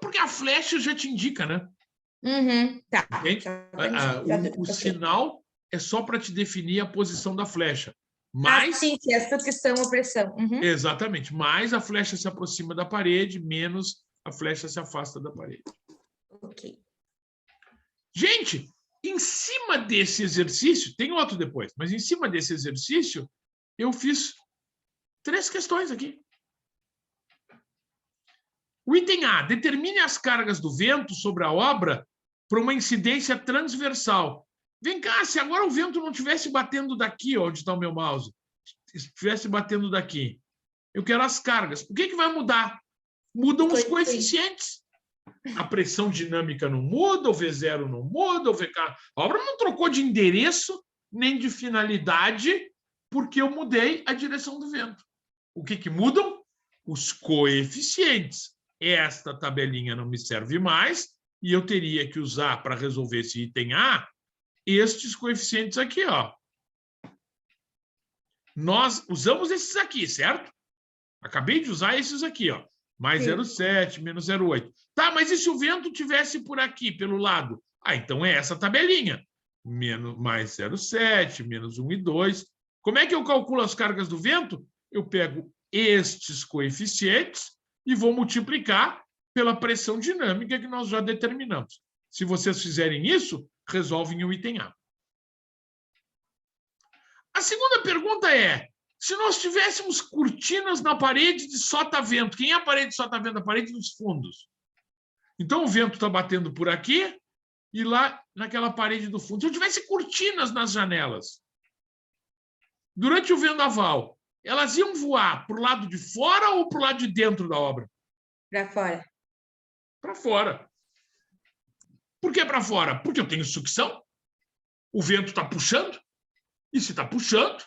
porque a flecha já te indica, né? Uhum, tá. Entende? O Ok. sinal é só para te definir a posição da flecha. Ah, Mais, sim, se essa questão ou pressão. Uhum. exatamente, mais a flecha se aproxima da parede, menos a flecha se afasta da parede. Ok. Gente, em cima desse exercício, tem outro depois, mas em cima desse exercício, eu fiz 3 questões aqui. O item A, determine as cargas do vento sobre a obra para uma incidência transversal. Vem cá, se agora o vento não estivesse batendo daqui, onde está o meu mouse, estivesse batendo daqui, eu quero as cargas. O que vai mudar? Mudam os coeficientes. A pressão dinâmica não muda, o V0 não muda, o VK... A obra não trocou de endereço nem de finalidade porque eu mudei a direção do vento. O que mudam? Os coeficientes. Esta tabelinha não me serve mais e eu teria que usar para resolver esse item A estes coeficientes aqui, ó. Nós usamos esses aqui, certo? Acabei de usar esses aqui, ó. Mais 0,7, menos 0,8. Tá, mas e se o vento tivesse por aqui, pelo lado? Ah, então é essa tabelinha. Mais 0,7, menos 1,2. Como é que eu calculo as cargas do vento? Eu pego estes coeficientes e vou multiplicar pela pressão dinâmica que nós já determinamos. Se vocês fizerem isso, resolvem o item A. A segunda pergunta é, se nós tivéssemos cortinas na parede de sota-vento, quem é a parede de sota-vento? A parede dos fundos. Então, o vento está batendo por aqui e lá naquela parede do fundo. Se eu tivesse cortinas nas janelas, durante o vendaval, elas iam voar para o lado de fora ou para o lado de dentro da obra? Para fora. Para fora. Por que para fora? Porque eu tenho sucção. O vento está puxando. E se está puxando,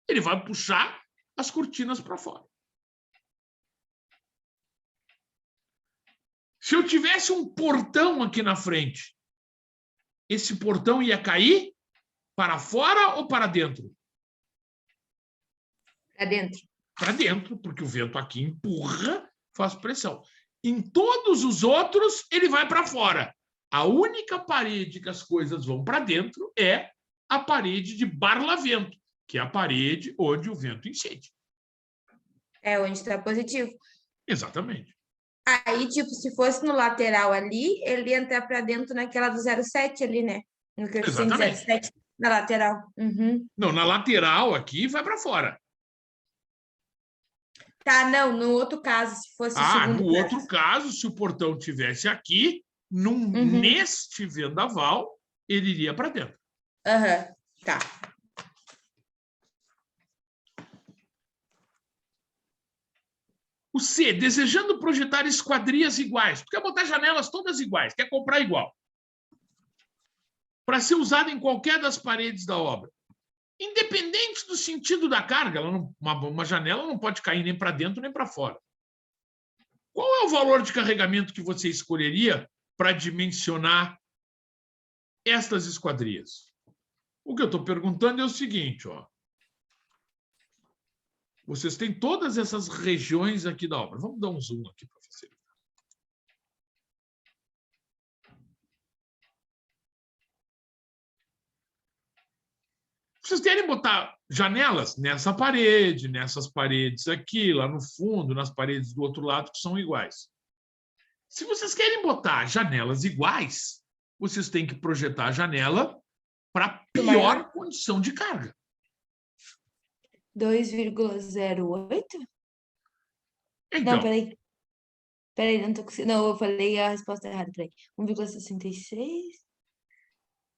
ele vai puxar as cortinas para fora. Se eu tivesse um portão aqui na frente, esse portão ia cair para fora ou para dentro? Para dentro. Para dentro, porque o vento aqui empurra, faz pressão. Em todos os outros, ele vai para fora. A única parede que as coisas vão para dentro é a parede de barlavento, que é a parede onde o vento incide. É onde está positivo. Exatamente. Aí, tipo, se fosse no lateral ali, ele ia entrar para dentro naquela do 0,7 ali, né? No coeficiente Exatamente. 0,7 na lateral. Uhum. Não, na lateral aqui vai para fora. Tá, não, no outro caso, se fosse o segundo No caso. outro caso, se o portão tivesse aqui, neste vendaval, ele iria para dentro. Aham, tá. O C, desejando projetar esquadrias iguais. Tu quer botar janelas todas iguais, quer comprar igual. Para ser usado em qualquer das paredes da obra. Independente do sentido da carga, uma janela não pode cair nem para dentro nem para fora. Qual é o valor de carregamento que você escolheria para dimensionar estas esquadrias? O que eu estou perguntando é o seguinte, ó. Vocês têm todas essas regiões aqui da obra. Vamos dar um zoom aqui para facilitar. Vocês querem botar janelas nessa parede, nessas paredes aqui, lá no fundo, nas paredes do outro lado, que são iguais. Se vocês querem botar janelas iguais, vocês têm que projetar a janela para pior condição de carga. 2,08? Então, Não, peraí. Peraí, não tô conseguindo. Não, eu falei a resposta errada, peraí. 1,66?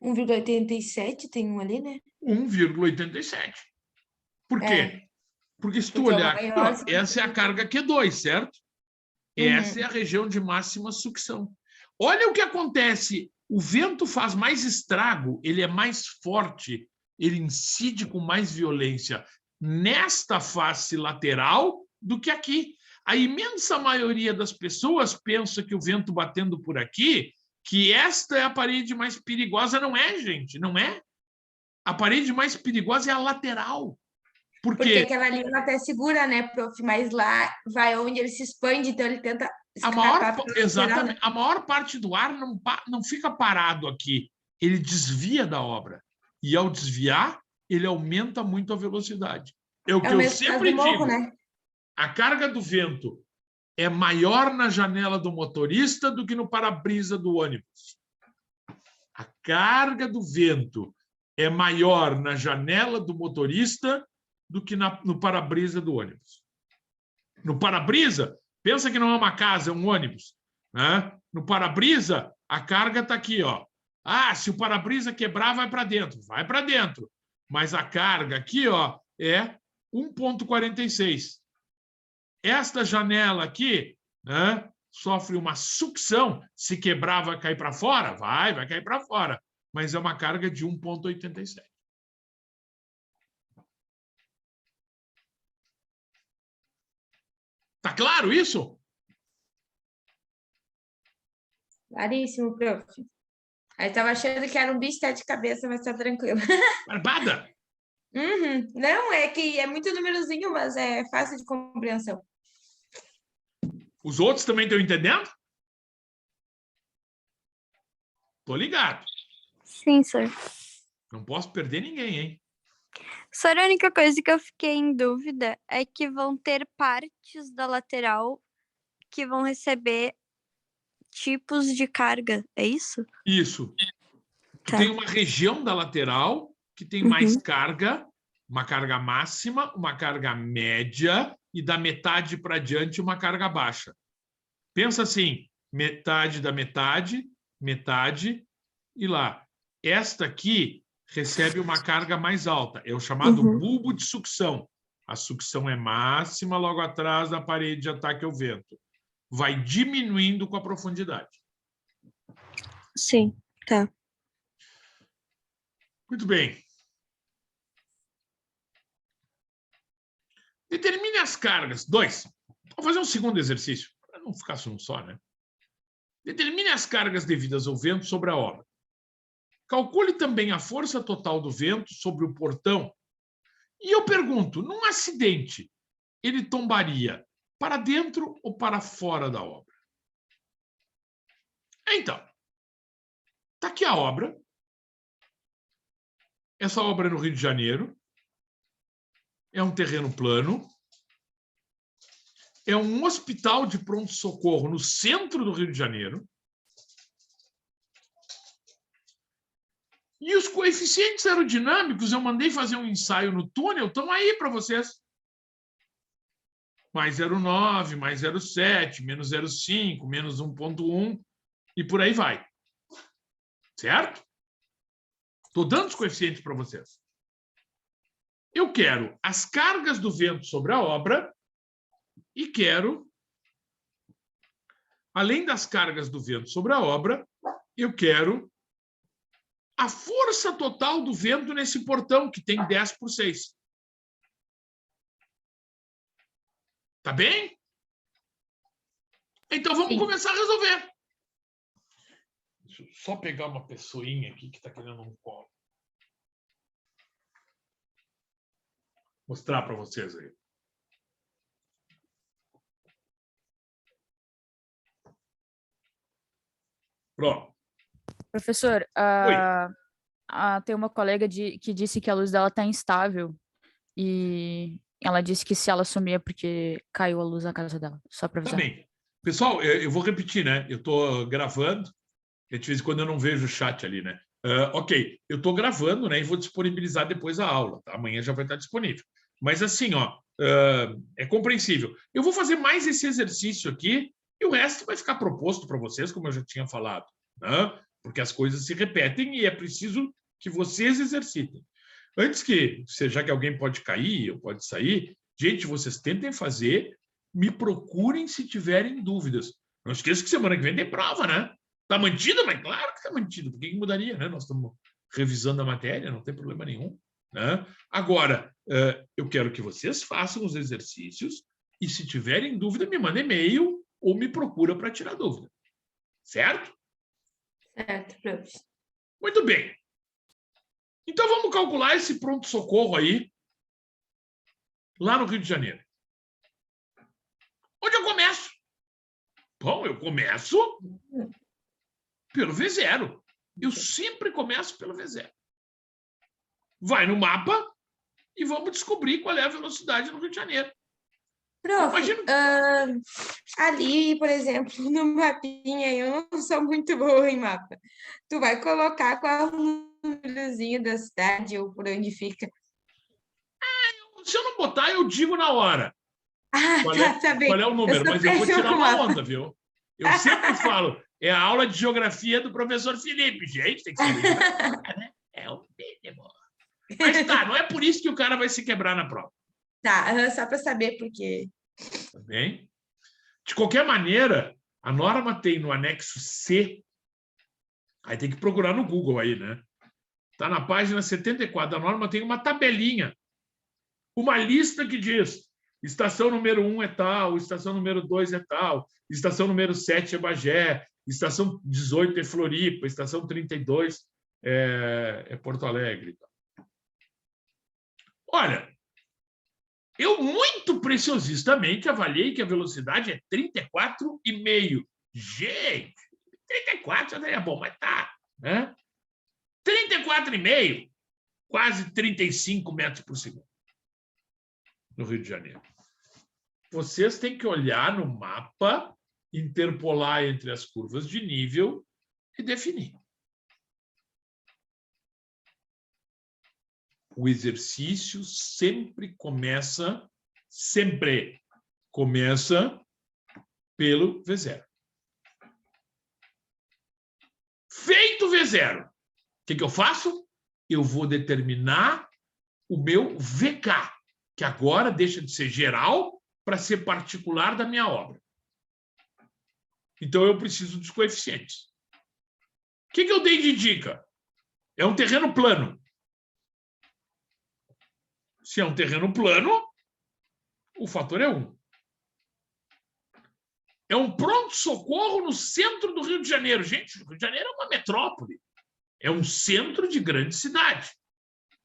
1,87 tem um ali, né? 1,87. Por quê? É, Porque se tu porque é o olhar aqui, maior, ó, essa é a carga Q2, certo? Essa Uhum. é a região de máxima sucção. Olha o que acontece. O vento faz mais estrago, ele é mais forte, ele incide com mais violência nesta face lateral do que aqui. A imensa maioria das pessoas pensa que o vento batendo por aqui, que esta é a parede mais perigosa. Não é, gente, não é. A parede mais perigosa é a lateral. Porque Porque aquela ali ela até segura, né, prof? Mas lá vai onde ele se expande, então ele tenta escapar pela lateral, né? exatamente, a maior parte do ar não fica parado aqui. Ele desvia da obra. E ao desviar, ele aumenta muito a velocidade. É o É que o eu mesmo caso do sempre morro, digo. né? A carga do vento é maior na janela do motorista do que no para-brisa do ônibus. A carga do vento é maior na janela do motorista do que no para-brisa do ônibus. No para-brisa, pensa que não é uma casa, é um ônibus, né? No para-brisa, a carga está aqui, ó. Ah, se o para-brisa quebrar, vai para dentro. Vai para dentro. Mas a carga aqui, ó, é 1,46. Esta janela aqui, né, sofre uma sucção. Se quebrar, vai cair para fora? Vai cair para fora. Mas é uma carga de 1,87. Tá claro isso? Claríssimo, prof. Aí tava achando que era um bicho de cabeça, mas tá tranquilo. Barbada! Uhum. Não, é que é muito númerozinho, mas é fácil de compreensão. Os outros também estão entendendo? Tô ligado. Sim, senhor. Não posso perder ninguém, hein? Só a única coisa que eu fiquei em dúvida é que vão ter partes da lateral que vão receber tipos de carga, é isso? Isso. Tu Tá. tem uma região da lateral que tem mais carga, uma carga máxima, uma carga média e da metade para diante uma carga baixa. Pensa assim, metade da metade, metade e lá. Esta aqui recebe uma carga mais alta, é o chamado bulbo de sucção. A sucção é máxima, logo atrás da parede de ataque ao vento. Vai diminuindo com a profundidade. Sim, tá. Muito bem. Determine as cargas. 2. Vou fazer um segundo exercício, para não ficar um só, né? Determine as cargas devidas ao vento sobre a obra. Calcule também a força total do vento sobre o portão. E eu pergunto, num acidente, ele tombaria para dentro ou para fora da obra? Então, está aqui a obra. Essa obra é no Rio de Janeiro. É um terreno plano. É um hospital de pronto-socorro no centro do Rio de Janeiro. E os coeficientes aerodinâmicos, eu mandei fazer um ensaio no túnel, estão aí para vocês. Mais 0,9, mais 0,7, menos 0,5, menos 1,1 e por aí vai. Certo? Estou dando os coeficientes para vocês. Eu quero as cargas do vento sobre a obra e quero, além das cargas do vento sobre a obra, eu quero a força total do vento nesse portão, que tem 10 por 6. Tá bem? Então vamos começar a resolver. Deixa eu só pegar uma pessoinha aqui que está querendo um colo. Mostrar para vocês aí. Pronto. Professor, Oi. tem uma colega que disse que a luz dela tá instável. E ela disse que se ela sumir é porque caiu a luz na casa dela. Só para Tá avisar. bem. Pessoal, eu vou repetir, né? Eu estou gravando, e de vez em quando eu não vejo o chat ali, né? Ok, eu estou gravando, né? E vou disponibilizar depois a aula, tá? Amanhã já vai estar disponível. Mas assim, ó, é compreensível. Eu vou fazer mais esse exercício aqui e o resto vai ficar proposto para vocês, como eu já tinha falado, né? Porque as coisas se repetem e é preciso que vocês exercitem. Antes que, já que alguém pode cair ou pode sair, gente, vocês tentem fazer, me procurem se tiverem dúvidas. Não esqueça que semana que vem tem prova, né? Está mantido? Mas claro que está mantido. Por que mudaria, né? Nós estamos revisando a matéria, não tem problema nenhum. Né? Agora, eu quero que vocês façam os exercícios e, se tiverem dúvida, me mandem e-mail ou me procura para tirar dúvida. Certo? Certo, prof. Muito bem. Então, vamos calcular esse pronto-socorro aí, lá no Rio de Janeiro. Onde eu começo? Bom, eu começo pelo V0. Eu sempre começo pelo V0. Vai no mapa e vamos descobrir qual é a velocidade no Rio de Janeiro. Prof, Imagina. Ali, por exemplo, no mapinha, eu não sou muito boa em mapa. Tu vai colocar qual númerozinho da cidade ou por onde fica. Se eu não botar, eu digo na hora. Tá bem. Qual é o número? Mas eu vou péssima tirar com uma mapa. onda, viu? Eu sempre falo, é a aula de geografia do professor Felipe. Gente, tem que saber geografia, né? É o mínimo. Mas tá, não é por isso que o cara vai se quebrar na prova. Tá, só para saber porque... Tá bem? De qualquer maneira, a norma tem no anexo C, aí tem que procurar no Google aí, né? Está na página 74 da norma, tem uma tabelinha, uma lista que diz estação número 1 é tal, estação número 2 é tal, estação número 7 é Bagé, estação 18 é Floripa, estação 32 é Porto Alegre. Olha, eu muito preciosistamente avaliei que a velocidade é 34,5. Gente, 34 já daria bom, mas tá, né? 34,5, quase 35 metros por segundo no Rio de Janeiro. Vocês têm que olhar no mapa, interpolar entre as curvas de nível e definir. O exercício sempre começa pelo V0. Feito o V0, o que eu faço? Eu vou determinar o meu VK, que agora deixa de ser geral para ser particular da minha obra. Então, eu preciso dos coeficientes. O que eu dei de dica? É um terreno plano. Se é um terreno plano, o fator é 1. É um pronto-socorro no centro do Rio de Janeiro. Gente, o Rio de Janeiro é uma metrópole. É um centro de grande cidade.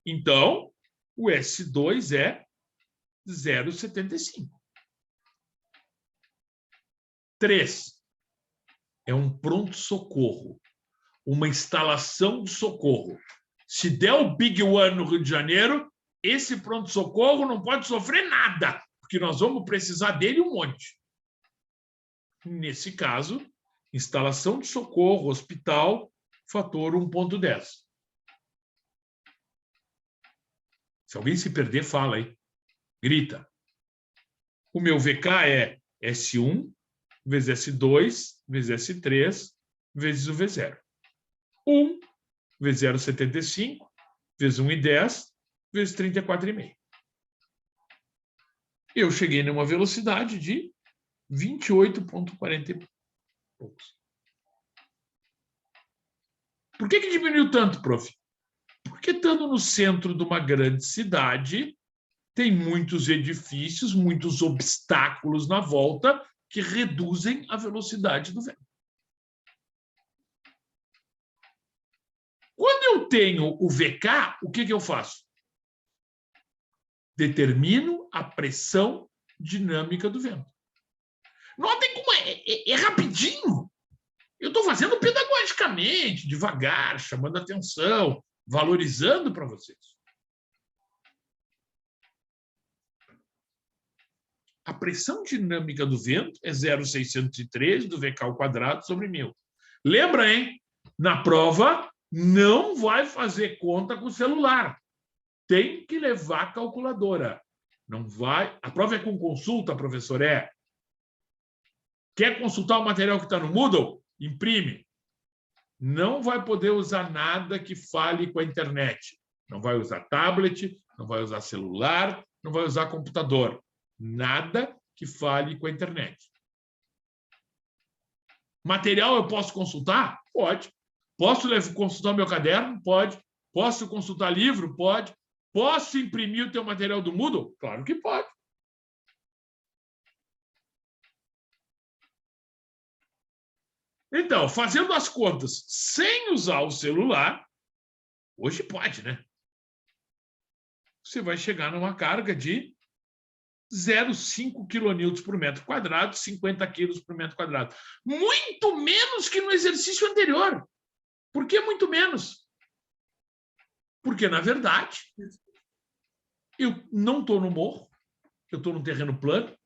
Então, o S2 é 0,75. 3. É um pronto-socorro. Uma instalação de socorro. Se der o Big One no Rio de Janeiro, esse pronto-socorro não pode sofrer nada, porque nós vamos precisar dele um monte. Nesse caso, instalação de socorro, hospital, fator 1,10. Se alguém se perder, fala aí. Grita. O meu VK é S1 vezes S2 vezes S3 vezes o V0. 1 vezes 0,75 vezes 1,10 vezes 34,5. Eu cheguei numa velocidade de 28,40 e poucos. Por que diminuiu tanto, prof? Porque estando no centro de uma grande cidade, tem muitos edifícios, muitos obstáculos na volta que reduzem a velocidade do vento. Quando eu tenho o VK, o que eu faço? Determino a pressão dinâmica do vento. Notem como é rapidinho. Eu estou fazendo pedagogicamente, devagar, chamando atenção, valorizando para vocês. A pressão dinâmica do vento é 0,613 do VK ao quadrado sobre 1000. Lembra, hein? Na prova, não vai fazer conta com o celular. Tem que levar a calculadora. Não vai. A prova é com consulta, professor? Quer consultar o material que está no Moodle? Imprime. Não vai poder usar nada que fale com a internet. Não vai usar tablet, não vai usar celular, não vai usar computador. Nada que fale com a internet. Material eu posso consultar? Pode. Posso consultar o meu caderno? Pode. Posso consultar livro? Pode. Posso imprimir o teu material do Moodle? Claro que pode. Então, fazendo as contas sem usar o celular, hoje pode, né? Você vai chegar numa carga de 0,5 kN por metro quadrado, 50 quilos por metro quadrado. Muito menos que no exercício anterior. Por que muito menos? Porque, na verdade, eu não estou no morro, eu estou num terreno plano,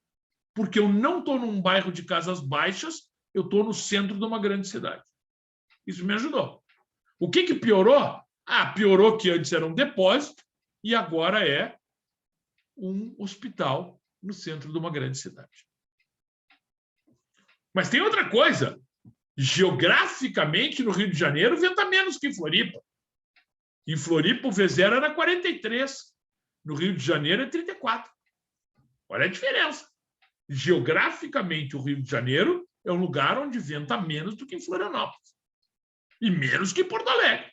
porque eu não estou num bairro de casas baixas, eu estou no centro de uma grande cidade. Isso me ajudou. O que piorou? Piorou que antes era um depósito e agora é um hospital no centro de uma grande cidade. Mas tem outra coisa. Geograficamente, no Rio de Janeiro, venta menos que em Floripa. Em Floripa, o V0 era 43. No Rio de Janeiro, é 34. Olha a diferença. Geograficamente, o Rio de Janeiro é um lugar onde venta menos do que em Florianópolis. E menos que em Porto Alegre.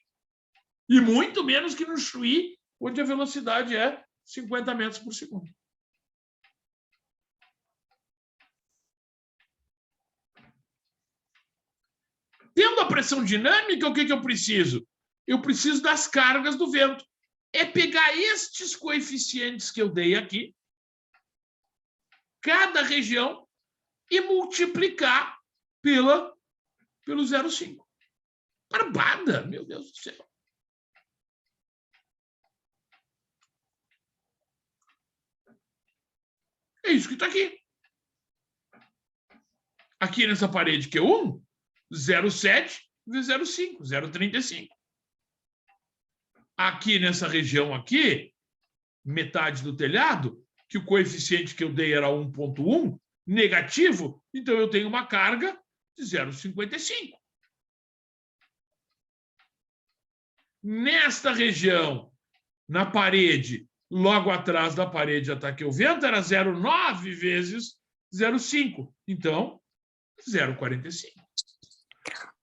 E muito menos que no Chuí, onde a velocidade é 50 metros por segundo. Tendo a pressão dinâmica, o que eu preciso? Eu preciso das cargas do vento. É pegar estes coeficientes que eu dei aqui, cada região, e multiplicar pelo 0,5. Barbada, meu Deus do céu. É isso que está aqui. Aqui nessa parede Q1, 0,7 vezes 0,5, 0,35. Aqui nessa região aqui, metade do telhado, que o coeficiente que eu dei era 1,1, negativo, então eu tenho uma carga de 0,55. Nesta região, na parede, logo atrás da parede ataque o vento, era 0,9 vezes 0,5. Então, 0,45.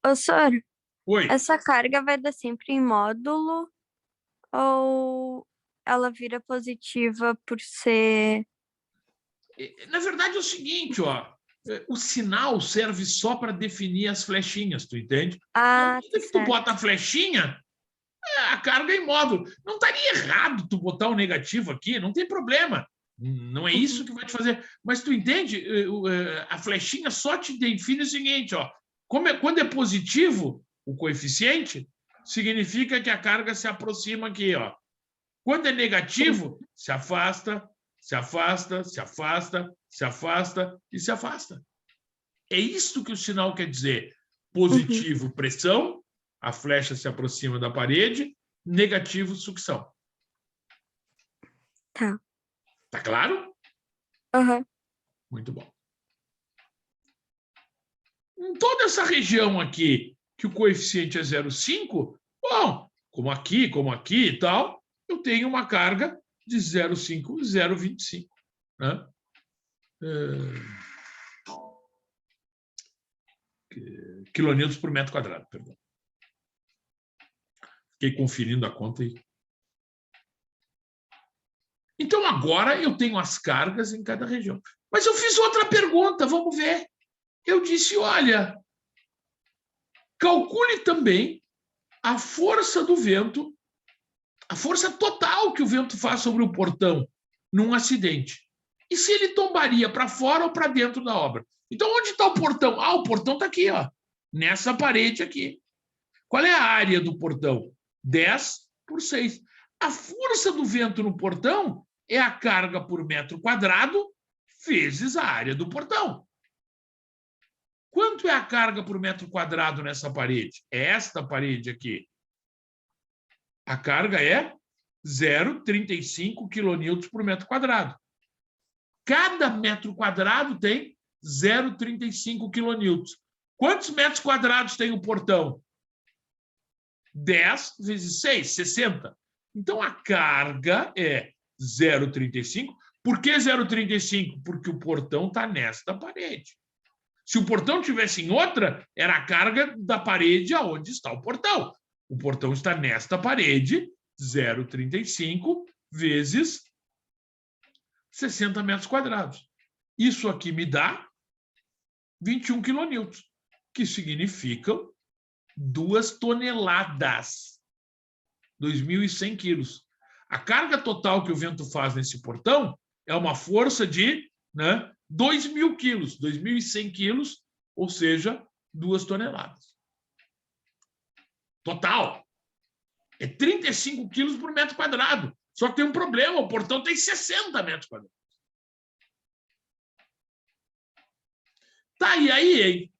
Ô, Sor, Oi. essa carga vai dar sempre em módulo ou ela vira positiva por ser... Na verdade, é o seguinte, ó. O sinal serve só para definir as flechinhas, tu entende? Ah, Então, que tu bota a flechinha, a carga é em módulo. Não estaria errado tu botar o negativo aqui, não tem problema. Não é isso que vai te fazer. Mas tu entende? A flechinha só te define o seguinte, ó. Quando é positivo o coeficiente, significa que a carga se aproxima aqui, ó. Quando é negativo, se afasta, se afasta, se afasta, se afasta e se afasta. É isso que o sinal quer dizer. Positivo, pressão, a flecha se aproxima da parede, negativo, sucção. Tá. Tá claro? Aham. Muito bom. Em toda essa região aqui, que o coeficiente é 0,5, bom, como aqui e tal, eu tenho uma carga de 0,5, 0,25. Né? Quilonewtons por metro quadrado, perdão. Fiquei conferindo a conta aí. Então, agora eu tenho as cargas em cada região. Mas eu fiz outra pergunta, vamos ver. Eu disse, olha, calcule também a força do vento, a força total que o vento faz sobre o portão num acidente. E se ele tombaria para fora ou para dentro da obra? Então, onde está o portão? O portão está aqui, ó, nessa parede aqui. Qual é a área do portão? 10 por 6. A força do vento no portão é a carga por metro quadrado vezes a área do portão. Quanto é a carga por metro quadrado nessa parede? É esta parede aqui. A carga é 0,35 kN por metro quadrado. Cada metro quadrado tem 0,35 kN. Quantos metros quadrados tem o portão? 10 vezes 6, 60. Então, a carga é 0,35. Por que 0,35? Porque o portão está nesta parede. Se o portão tivesse em outra, era a carga da parede aonde está o portão. O portão está nesta parede, 0,35 vezes 60 metros quadrados. Isso aqui me dá 21 kN, que significam 2 toneladas, 2.100 quilos. A carga total que o vento faz nesse portão é uma força de 2.000 quilos, 2.100 quilos, ou seja, 2 toneladas. Total. É 35 quilos por metro quadrado. Só que tem um problema, o portão tem 60 metros quadrados. Tá, e aí, hein?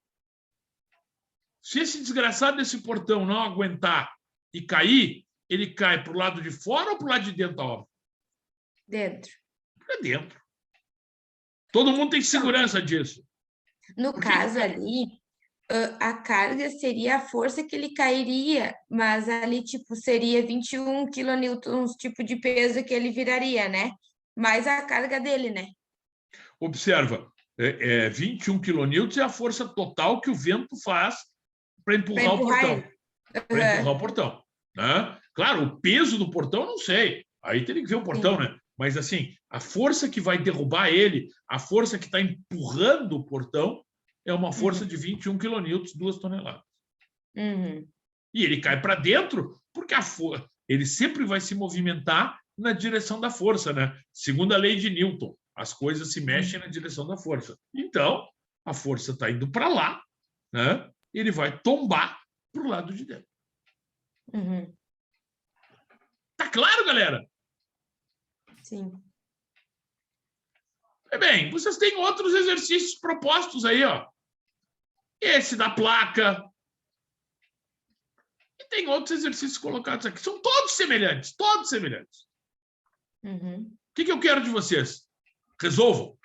Se esse desgraçado desse portão não aguentar e cair, ele cai para o lado de fora ou para o lado de dentro da obra? Dentro. Para dentro. Todo mundo tem segurança disso. No caso ali, a carga seria a força que ele cairia, mas ali, tipo, seria 21 kN, tipo de peso que ele viraria, né? Mais a carga dele, né? Observa, 21 kN é a força total que o vento faz para empurrar o portão. Para empurrar o portão. Né? Claro, o peso do portão, não sei. Aí teria que ver o portão, né? Mas, assim, a força que vai derrubar ele, a força que está empurrando o portão, é uma força de 21 kN, 2 toneladas. Uhum. E ele cai para dentro porque ele sempre vai se movimentar na direção da força, né? Segundo a lei de Newton, as coisas se mexem na direção da força. Então, a força está indo para lá, né? Ele vai tombar para o lado de dentro. Uhum. Tá claro, galera? Sim. Bem, vocês têm outros exercícios propostos aí, ó. Esse da placa. E tem outros exercícios colocados aqui. São todos semelhantes, todos semelhantes. Uhum. O que eu quero de vocês? Resolvam.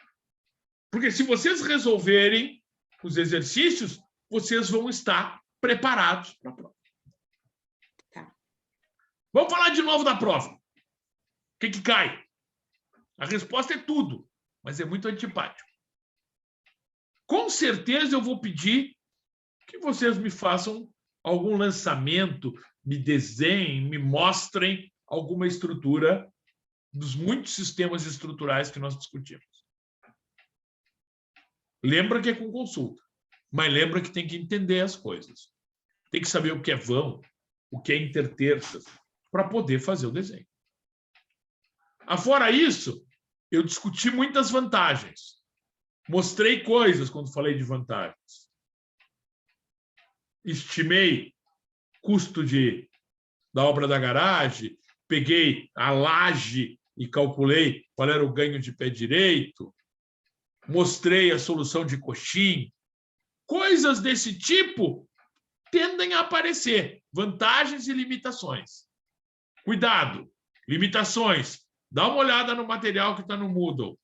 Porque se vocês resolverem os exercícios, vocês vão estar preparados para a prova. Tá. Vamos falar de novo da prova. O que cai? A resposta é tudo, mas é muito antipático. Com certeza eu vou pedir que vocês me façam algum lançamento, me desenhem, me mostrem alguma estrutura dos muitos sistemas estruturais que nós discutimos. Lembra que é com consulta, mas lembra que tem que entender as coisas. Tem que saber o que é vão, o que é interterças, para poder fazer o desenho. Afora isso, eu discuti muitas vantagens. Mostrei coisas quando falei de vantagens. Estimei custo da obra da garagem, peguei a laje e calculei qual era o ganho de pé direito, mostrei a solução de coxim. Coisas desse tipo tendem a aparecer, vantagens e limitações. Cuidado, limitações. Dá uma olhada no material que está no Moodle.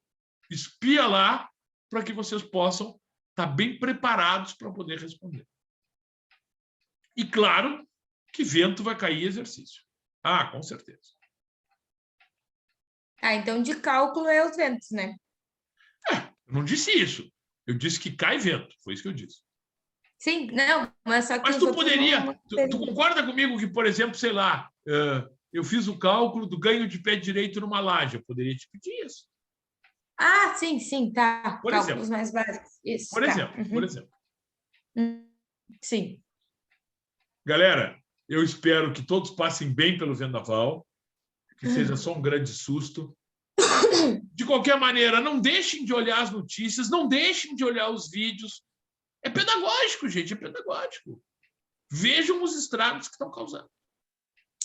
Espia lá para que vocês possam estar bem preparados para poder responder. E, claro, que vento vai cair exercício. Ah, com certeza. Ah, então de cálculo é os ventos, né? Eu não disse isso. Eu disse que cai vento. Foi isso que eu disse. Sim, não, mas só que Mas os tu outros poderia... não Tu concorda comigo que, por exemplo, sei lá, eu fiz o cálculo do ganho de pé direito numa laje. Eu poderia te pedir isso. Ah, sim, tá. Por Cálculos exemplo. mais básicos. Isso, Por tá. exemplo, por exemplo. Sim. Galera, eu espero que todos passem bem pelo vendaval, que seja só um grande susto. De qualquer maneira, não deixem de olhar as notícias, não deixem de olhar os vídeos. É pedagógico, gente, é pedagógico. Vejam os estragos que estão causando.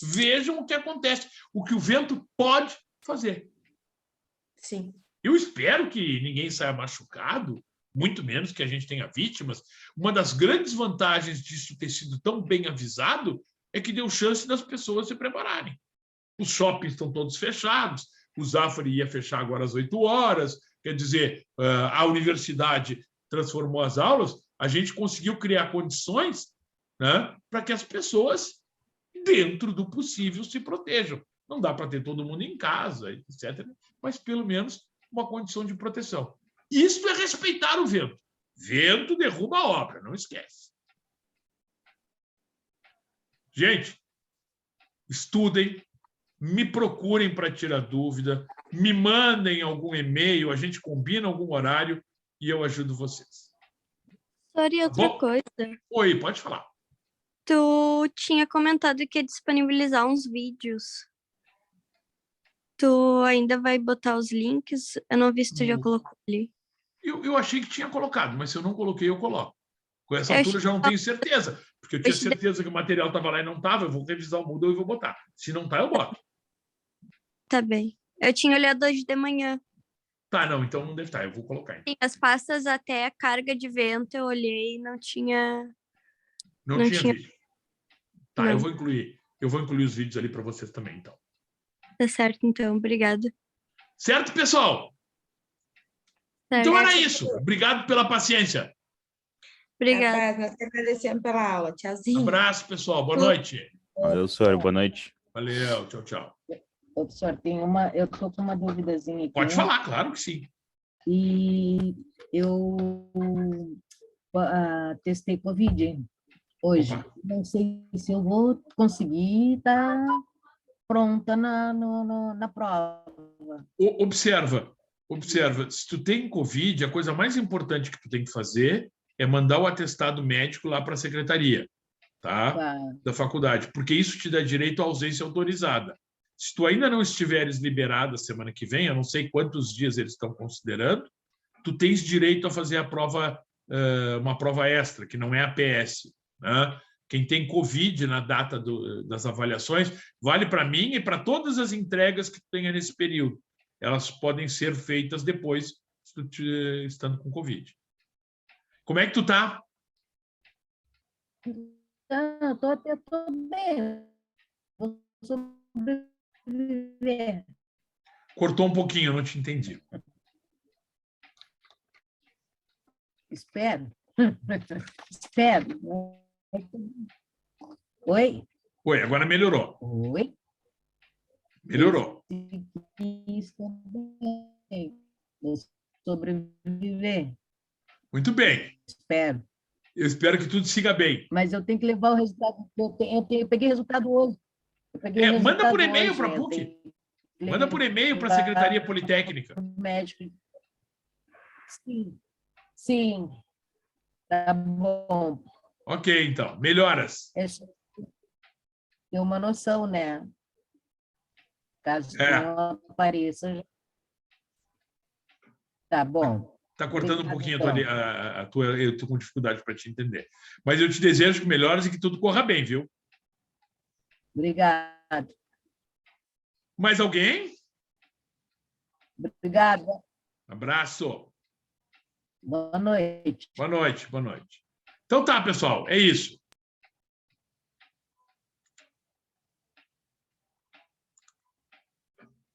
Vejam o que acontece, o que o vento pode fazer. Sim. Eu espero que ninguém saia machucado, muito menos que a gente tenha vítimas. Uma das grandes vantagens disso ter sido tão bem avisado é que deu chance das pessoas se prepararem. Os shoppings estão todos fechados, o Zafari ia fechar agora às 8 horas, quer dizer, a universidade transformou as aulas, a gente conseguiu criar condições, né, para que as pessoas, dentro do possível, se protejam. Não dá para ter todo mundo em casa, etc., mas pelo menos uma condição de proteção. Isso é respeitar o vento. Vento derruba a obra, não esquece. Gente, estudem, me procurem para tirar dúvida, me mandem algum e-mail, a gente combina algum horário e eu ajudo vocês. Só e outra Bom. coisa. Oi, pode falar. Tu tinha comentado que ia disponibilizar uns vídeos. Tu ainda vai botar os links? Eu não vi se tu já colocou ali. Eu achei que tinha colocado, mas se eu não coloquei, eu coloco. Com essa Eu altura, achei já não tenho certeza, porque eu tinha te certeza que o material estava lá e não estava, eu vou revisar o Moodle e vou botar. Se não está, eu boto. Tá bem. Eu tinha olhado hoje de manhã. Tá, não, então não deve estar, eu vou colocar. Então. Sim, as pastas até a carga de vento eu olhei e não tinha... Não Não tinha tinha. vídeo. Tá, Não. eu vou incluir os vídeos ali para vocês também, então. Tá certo, então. Obrigada. Certo, pessoal? Certo. Então era isso. Obrigado pela paciência. Obrigada. Capaz, nós te agradecemos pela aula. Tchauzinho. Abraço, pessoal. Boa noite. Valeu, senhor. Boa noite. Valeu, tchau, tchau. Professor, eu estou com uma duvidazinha aqui. Pode falar, claro que sim. E eu testei Covid hoje. Opa. Não sei se eu vou conseguir estar pronta na prova. Observa. Se tu tem Covid, a coisa mais importante que tu tem que fazer é mandar o atestado médico lá para a secretaria, tá? Da faculdade, porque isso te dá direito à ausência autorizada. Se tu ainda não estiveres liberada semana que vem, eu não sei quantos dias eles estão considerando, tu tens direito a fazer a prova, uma prova extra, que não é a PS, né? Quem tem Covid na data das avaliações, vale para mim e para todas as entregas que tu tenha nesse período. Elas podem ser feitas depois, se tu estando com Covid. Como é que tu tá? Estou bem. Vou sobreviver. Cortou um pouquinho, eu não te entendi. Espero. Espero. Oi? Oi, agora melhorou. Oi? Melhorou. Estou bem. Vou sobreviver. Muito bem. Espero. Eu espero que tudo siga bem. Mas eu tenho que levar o resultado. Eu peguei resultado hoje. Manda por e-mail para a PUC. Manda por e-mail para a Secretaria Politécnica. Médico. Sim. Sim. Tá bom. Ok, então. Melhoras. Tem uma noção, né? Caso não apareça. Tá bom. Está cortando um pouquinho a tua... Eu estou com dificuldade para te entender. Mas eu te desejo que melhores e que tudo corra bem, viu? Obrigado. Mais alguém? Obrigada. Abraço. Boa noite. Boa noite, boa noite. Então tá, pessoal, é isso.